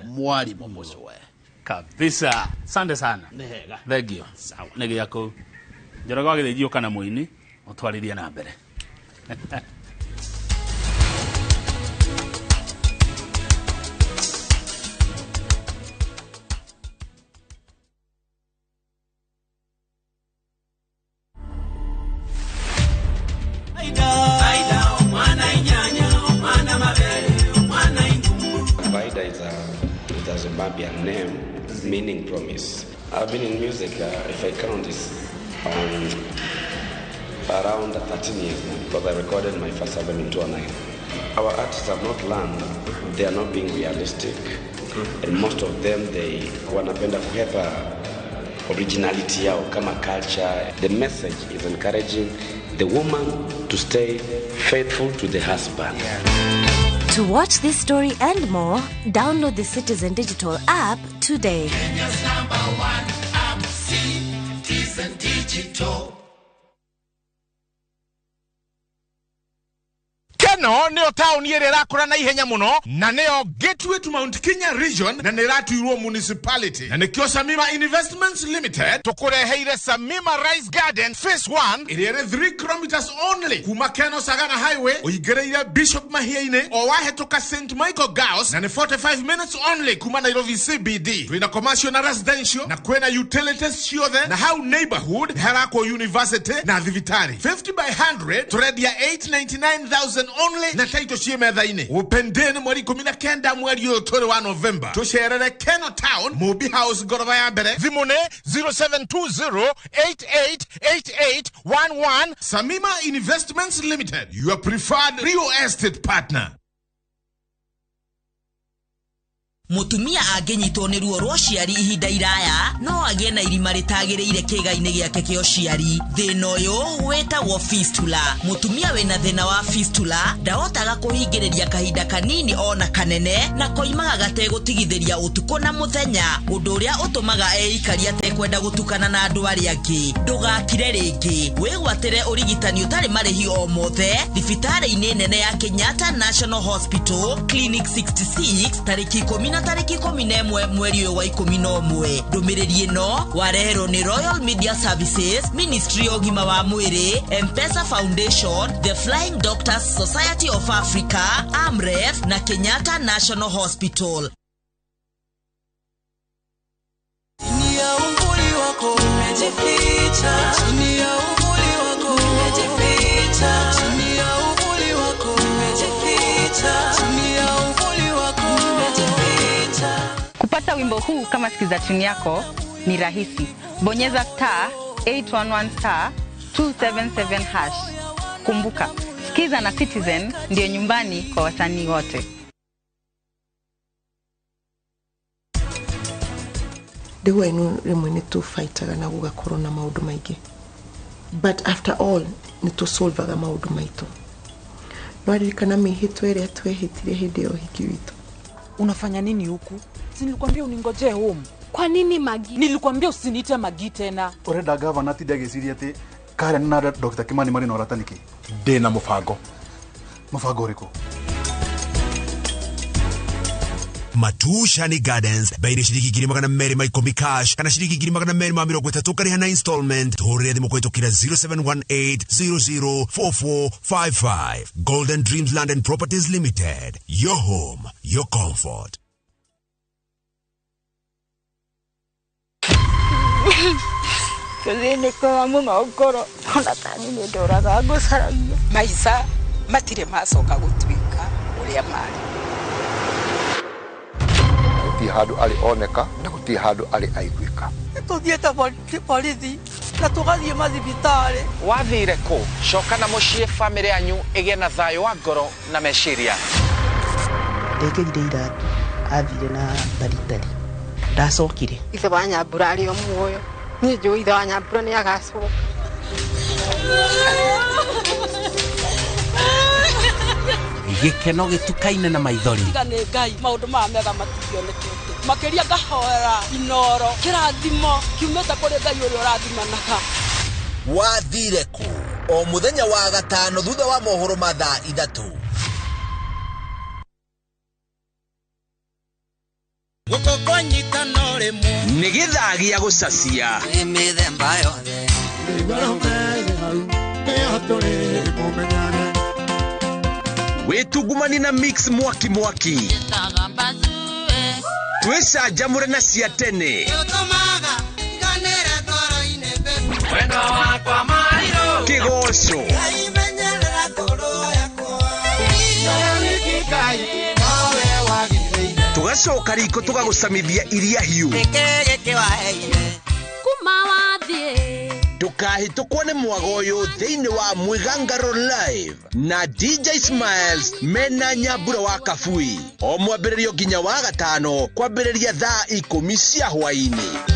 A: mwari momozwe
B: kabisa. Asante sana.
A: Nega.
B: Thank you. Sawa. Nege yako. Njoroga wagithio kana muini utwarithia na mbere.
G: Vaida is a Zimbabwean name meaning promise. I've been in music, if I count, is around 13 years now, because I recorded my first album in 2009. Our artists have not learned, they are not being realistic, and most of them, they wanapenda kuhepa originality yao kama culture. The message is encouraging the woman to stay faithful to the husband.
H: To watch this story and more, download the Citizen Digital app today.
I: Kenya's #1 app, Citizen Digital.
J: Keno neo town yere rakura na ihenya muno na neo gateway to Mount Kenya region na neratuirwo municipality na nikio Samima Investments Limited tukureheire Samima Rice Garden phase 1 iriere 3 kilometers only kuma Keno Sagana Highway uigereire Bishop Mahiaine o wahetoka St Michael Girls na ni 45 minutes only kuma Nairobi CBD. Tuina commercial na residential na kwena utilities ciothe na how neighborhood harako university na thivitari 50 by 100 trade ya 899,000 only na title shime dhaine upendeni mwari 19 mweri utore wa November tusherere Keno Town Mobi House goroba ya mbere zimone 0720888811. Samima Investments Limited, your preferred real estate partner.
C: Mutumia angenyitwo ni ruo rwa ciari ihinda iraya no agie na irima ritagiriire kiga-ini giake kio ciari. Thina uyu wetagwo fistula. Mutumia wina thina wa fistula ndahotaga kuhingiriria kahinda kanini ona kanene na koimaga gategutigithiria utuko na muthenya, undu uria utumaga eikaria tekwenda gutukana na andu aria angi. Ndugakire ringi, wigwatire urigitani utari marihi o mothe thibitari-ini nene ya Kenyatta National Hospital Clinic 66 tariki 10 na tariki 11 mweri wa 11. Ndumiriri ino warehero ni Royal Media Services, Ministry of Gima wa Mwiri, M-Pesa Foundation, The Flying Doctors Society of Africa, AMREF na Kenyatta National Hospital.
I: Chini ya uvuli wako umejificha, chini ya uvuli wako umejificha, chini ya uvuli wako umejificha, chini ya uvuli wako umejificha.
F: Kupata wimbo huu kama sikiza tune yako ni rahisi. Bonyeza *811*277#. Kumbuka, sikiza na Citizen ndio nyumbani kwa wasanii wote.
K: Dewa ino rimwe ni tu fightaga na gugakorwo na maundu maingi, but after all ni tu solvaga maundu maitu. Nwaririkana mihitwe iria twehitire hindi ya uhiki witu.
L: Unafanya nini huku? Si nilikwambia uningoje home.
M: Kwa nini Magi?
L: Nilikwambia usiniite Magi tena.
N: Orenda gavana ti ndageciria ati Karen na Dr. Kimani mari na orataniki.
J: Ndina mufango.
N: Mufango uriko?
O: Matushani Gardens baire shiriki giri magana meri maikomi cash kana shiriki giri magana meri mamiro gwetatu kari hana installment tore thimo kwetu kira 0718004455. Golden Dreams Land and Properties Limited, your home, your comfort.
M: Kuzini kwa muno okoro onatani ni ndoraga ngusaragia
L: maisa matire masoka gutwika uria mari.
P: Guti handu ari oneka na guti handu ari aiguika.
L: Tuthiete borithi na tugathie mathibitari.
Q: Wathire ku coka na mucie family yanyu igie na thayo wa ngoro na meciria.
R: Ndekirire iratu athire na baritari ndacokire
M: ithe wa Nyambura ari o muoyo ni njui ithe wa Nyambura ni agacoka.
Q: Gikeno gitukaine na maithori.
L: Ngane ngai maundu ma mega mationekete makiria ngahoera inoro kirathimo kiumeta kuri ngai uri urathimanaga.
C: Wathire ku o muthenya wa gatano thutha wa mohoro ma thaa 3.
S: gĩtagia gũcacia
I: mĩthemba yothe
S: wĩtungumani na mix mwaki twĩcanjamũre na cia tene kĩgoco tugacoka riko tugagũcamithia iria hiũ ndũkahĩtũkwo nĩ mwago ũyũ thĩinĩ wa Mwĩgangaro Live na DJ Smiles mena Nyambura wa Kabui o mwambĩrĩrio nginya wa gatano kwambĩrĩria thaa 10 cia hwaĩ-inĩ.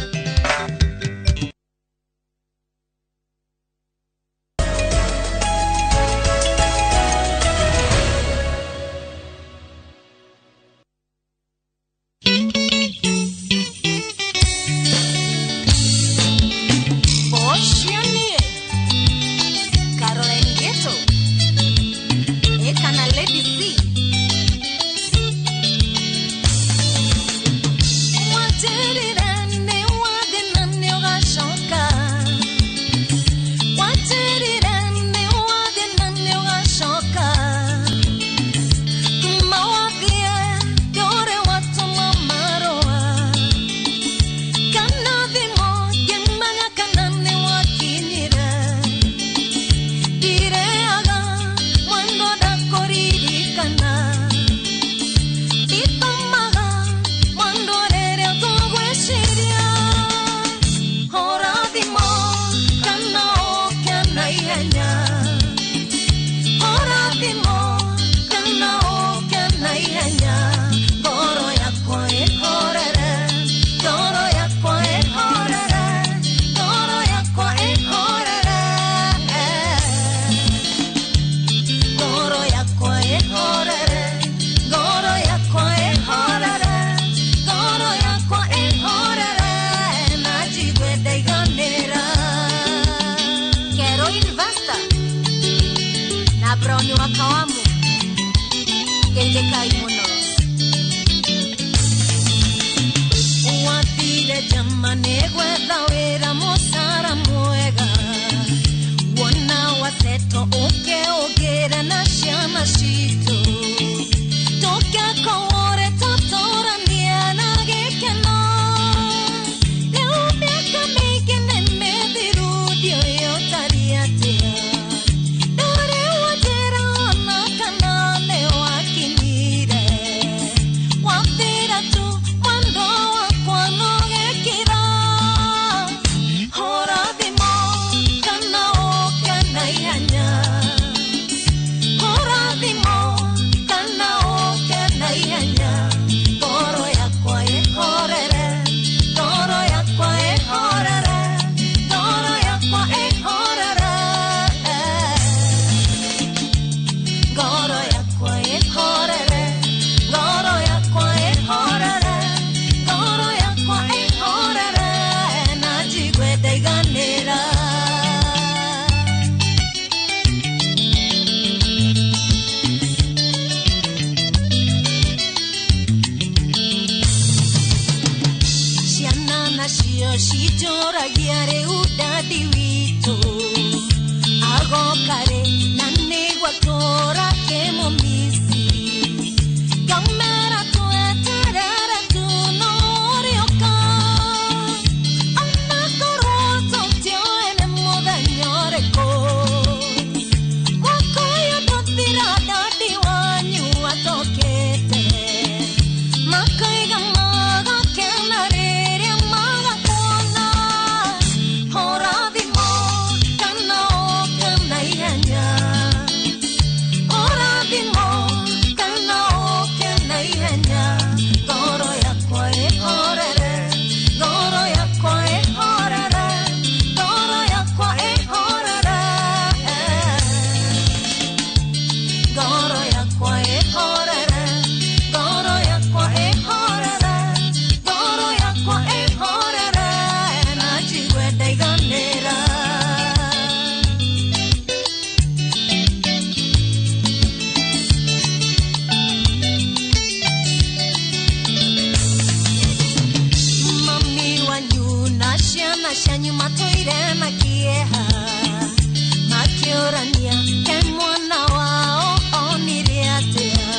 H: maria ke mwana wao onire atia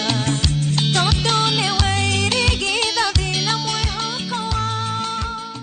H: tondu ni weirigitha thina mwihoko wao.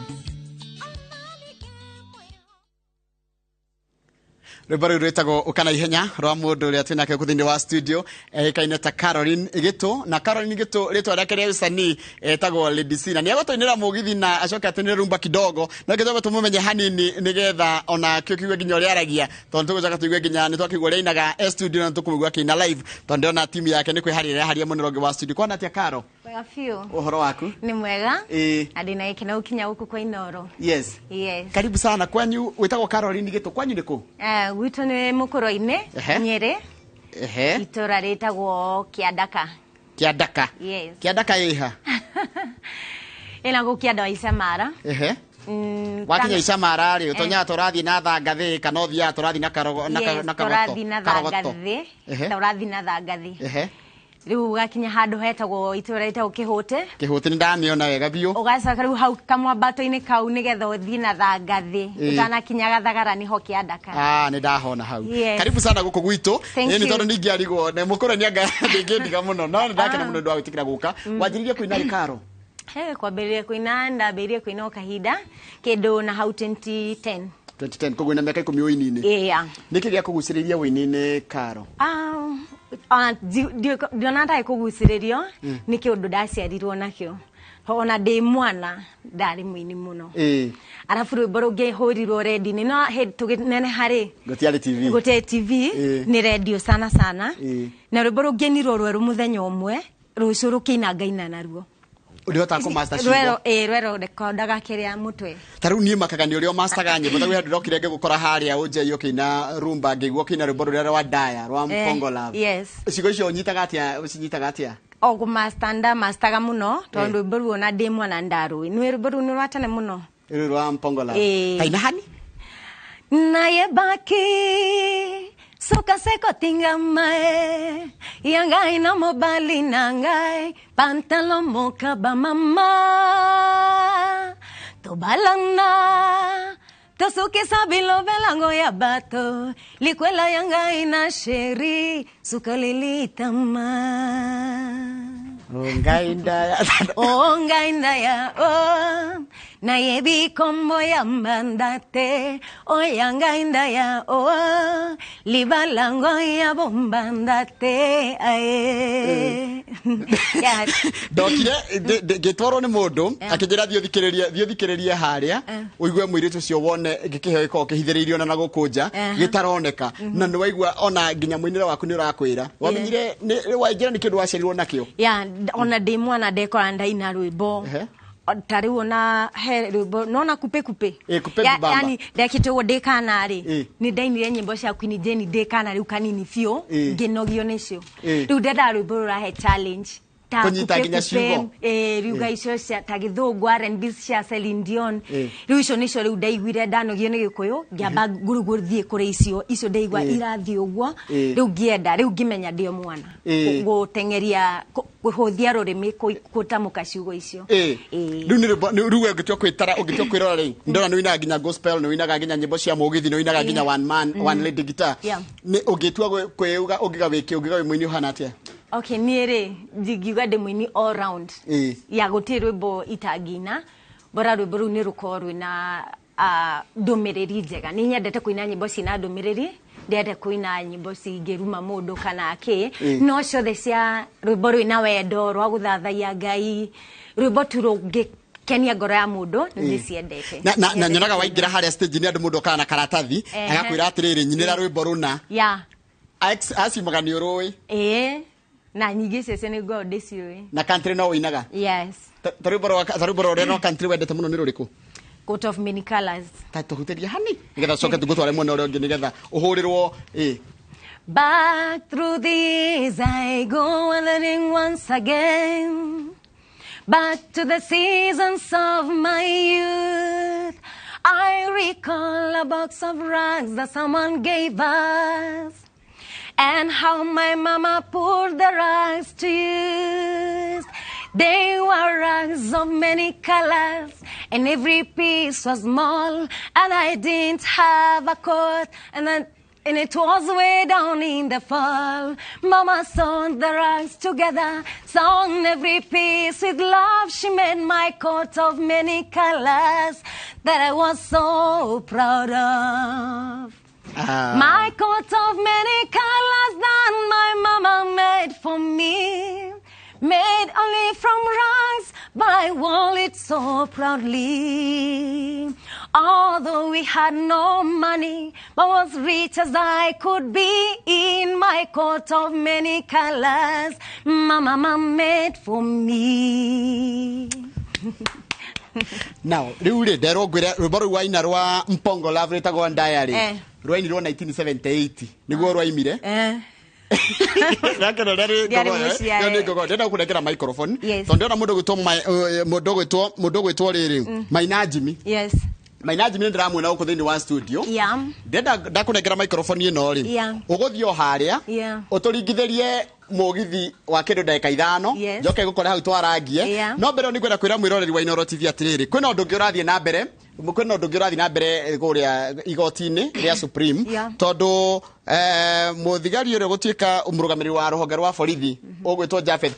T: Rwimbo rũu rwĩtagwo ũkana ihenya rwa mũndũ ũrĩa twĩnake gũkũ thĩinĩ wa studio ĩkaine ta Caroline Gĩtũ, na Caroline Gĩtũ rĩtwa rĩake rĩa ũcani etagwo Lady C, na nĩagũtũinĩra mũgithi na acoke atũinĩre rumba kidogo, no gĩthomo tũmũmenye hanini nĩgetha ona kĩo kiuge nginya ũrĩa aragia, tondũ tũgũcoka tũigue nginya nĩtwakĩigua ũrĩa ainaga studio na tũkũmũigua akĩina live, tondũ ndĩrona timu yake nĩ kwĩharĩria haria mũneronge wa studio. Kwana atĩa Karo?
F: Wega biũ.
T: Ũhoro waku?
F: Nĩ mwega. Na ndĩna gĩkeno gũkinya gũkũ kwa Inoro.
T: Yes.
F: Yes.
T: Karibu sana. Kwanyu wĩtagwo Caroline Gĩtũ, kwanyu nĩ kũ?
F: Gwitũ nĩ Mũkũrũ-inĩ, Nyĩrĩ. Itũra rĩtagwo Kĩandaka.
T: Kĩandaka.
F: Yes.
T: Kĩandaka ĩha?
F: Ĩna gũkĩanda wa Icamara.
T: Wakinya Icamara rĩ ũtonyaga tũrathiĩ na thangathĩ kana ũthiaga tũrathiĩ na karogo na karogoto?
F: Tũrathiĩ na thangathĩ. Tũrathiĩ na thangathĩ. Riu gakinya handu hetagwo itũra ritagwo Kĩhũtĩ.
T: Kĩhũtĩ nĩndamĩona wega biũ.
F: Ũgacoka riu hau kamwambato-inĩ kau nĩgetha ũthiĩ na thangathĩ. Ũtanakinya Gathagara nĩho Kĩandaka.
T: Nĩndahona hau. Karibu sana gũkũ gwitũ. Nĩ tondũ nĩingĩarigwo na Mũkũrũ ndingĩndiga mũno, no nĩndakena mũno nĩ gwĩtĩkĩra gũka. Wanjĩrĩirie kũina rĩ Karo?
F: Kwambĩrĩria kũina ndambĩrĩirie kũina o kahinda kĩndũ na hau 2010.
T: 2010 koguo na mĩaka 10 ũini-inĩ. Nĩkĩ gĩa kũgucĩrĩria ũini-inĩ Karo?
F: Ndiona ndai kũgucĩrĩrio nĩ kĩũndũ ndaciarirwo nakĩo, ona ndĩ mwana ndarĩ mũini mũno. Arabu rwĩmbo rũngĩ hũrirwo redio-inĩ no hĩndĩ tũgĩneneha rĩ gũtiarĩ TV nĩ redio sana na rwĩmbo rũngĩ nirwo rwerũ mũthenya ũmwe rũciũ rũkĩina ngaina naruo.
T: Ũrĩhotaga kũmaster ciugo?
F: Rwero rekondaga kĩrĩa mũtwe.
T: Ta rĩu niĩ makaga nĩ ũrĩa mastaga nyĩmbo, ta rĩu ndĩrokire ngĩgũkora harĩa ũnjei ũkĩina rumba ngĩigua ũkĩina rwĩmbo rũrĩa rwa Daya rwa Mpongo Love.
F: Yes.
T: Ciugo icio ũnyitaga atĩa?
F: Kũmastaga mũno tondũ rwĩmbo rũu ona ndĩ mwana ndarũĩ. Nĩ rwĩmbo rũu nĩ rwa tene mũno.
T: Rũu rwa Mpongo Love. Kaina hani?
H: Naye baki soka seko tinga mae yangai na mobali nangai pantalo moka ba mama to balana to suke sabilo belango ya bato likwela yangai na sheri sukalilitama ongainda ya na yebi kombo ya mandate oyangainda ya libalango ya bombandate ae
T: ndokire ngĩtwarwo nĩ mũndũ akĩnjĩra thiĩ thikĩrĩrie harĩa ũigue mũirĩtu ũcio wone gĩkĩheo gĩkorwo kĩhithĩrĩirio na gũkũnja gĩtaroneka na nĩ waigua ona nginya mũinĩre waku nĩ ũrakwĩra wamenyire wanjĩra nĩ kĩndũ waciarirwo nakĩo?
F: Ona ndĩ mwana ndekora ndaina rwĩmbo tariu ona he rwĩmbo nona kupe yani ndekĩtwo ndĩkana rĩ nĩ ndainire nyĩmbo cia Queen Jane ndĩkana rĩu kanini biũ ngĩnogio nĩcio rĩu ndenda rwĩmbo rũrahe challenge
T: kunyita nginya ciugo
F: riuga icio cia ta gĩthũngũ R&B cia Celine Dion rĩu icio nĩcio rĩu ndaiguire ndanogio nĩ Gĩkũyũ ngĩamba gũthiĩ kũrĩ icio ndaigua irathiĩ ũguo rĩu ngĩenda rĩu ngĩmenya ndĩ mwana gũtengeria kũhũthia rũrĩmĩ gũtamũka ciugo icio
T: rĩu ũngĩtua kwĩrora rĩ ndona nĩ wĩinaga nginya gospel nĩ wĩinaga nginya nyĩmbo cia mũgithi nĩ wĩinaga nginya one lady guitar ũngĩtua kwĩuga ũngĩga wĩ mũini ũhana atĩa?
F: Okay, niĩ ngiuga ndĩ mũini all round ya gũtirĩ rwĩmbo itangĩina bora rwĩmbo rũu nĩ rũkorwo rwĩna ndũmĩrĩri njega. Nĩ nyendete kũina nyĩmbo cina ndũmĩrĩri, ndĩende kũina nyĩmbo cingĩruma mũndũ kana no ciothe cia rwĩmbo rwĩna wendo rwa gũthathaiya Ngai, rwĩmbo tu rũngĩkenia ngoro ya mũndũ nĩ ciendete.
T: Na nyonaga waingĩra harĩa stage nĩ andũ mũndũ okaga na karatathi agakwĩra atĩrĩrĩ nyinĩra rwĩmbo rũna aciumaga nĩ ũrũĩ
F: na nyingĩ ciacio nĩ ngoragwo ndĩciũĩ.
T: Na country no ũinaga?
F: Yes.
T: Ta rwĩmbo rũrĩa no country wendete mũno nĩ rũrĩkũ?
F: Coat of many colors.
T: Ta tũhutĩria hani nĩgetha coke tũgũtware mwena ũrĩa ũngĩ nĩgetha ũhũrĩrwo
H: Back through these I go wandering once again, back to the seasons of my youth. I recall a box of rags that someone gave us, and how my mama poured the rags to use. They were rags of many colors, and every piece was small, and I didn't have a coat, and And it was way down in the fall. Mama sewn the rags together, sewn every piece with love. She made my coat of many colors that I was so proud of. My coat of many colors that my mama made for me. Made only from rags, but I wore it so proudly. Although we had no money, but was rich as I could be in my coat of many colors, my mama made for me.
T: Now, riure dero gwira rubaru waina rwa mpongo love tagwa diary. Rwaini rwa 1978 niguo rwaimire. Nakero rari gogo ndenda kunekera microphone tondu ona mundu gwitwo riri Mainajimi.
H: Yes.
T: Mainajimi ndiramwona uko thini wa studio.
H: Yeah.
T: Ndenda ndakunekera microphone ino ri. Uguthio haria. Uturingitherie mugithi wa kindu ndagika 5 njoke gukora hau twarangie no mbere ni kwenda kwira mwiroreri wa Inoro TV atiriri kwina undu ngirathie na mbere kwina undu ngirathie na mbere guria igoti-ini ria Supreme tondu muthigari uri gutuika umurugamiri wa ruhonge rwa borithi ugwitwo Jafeth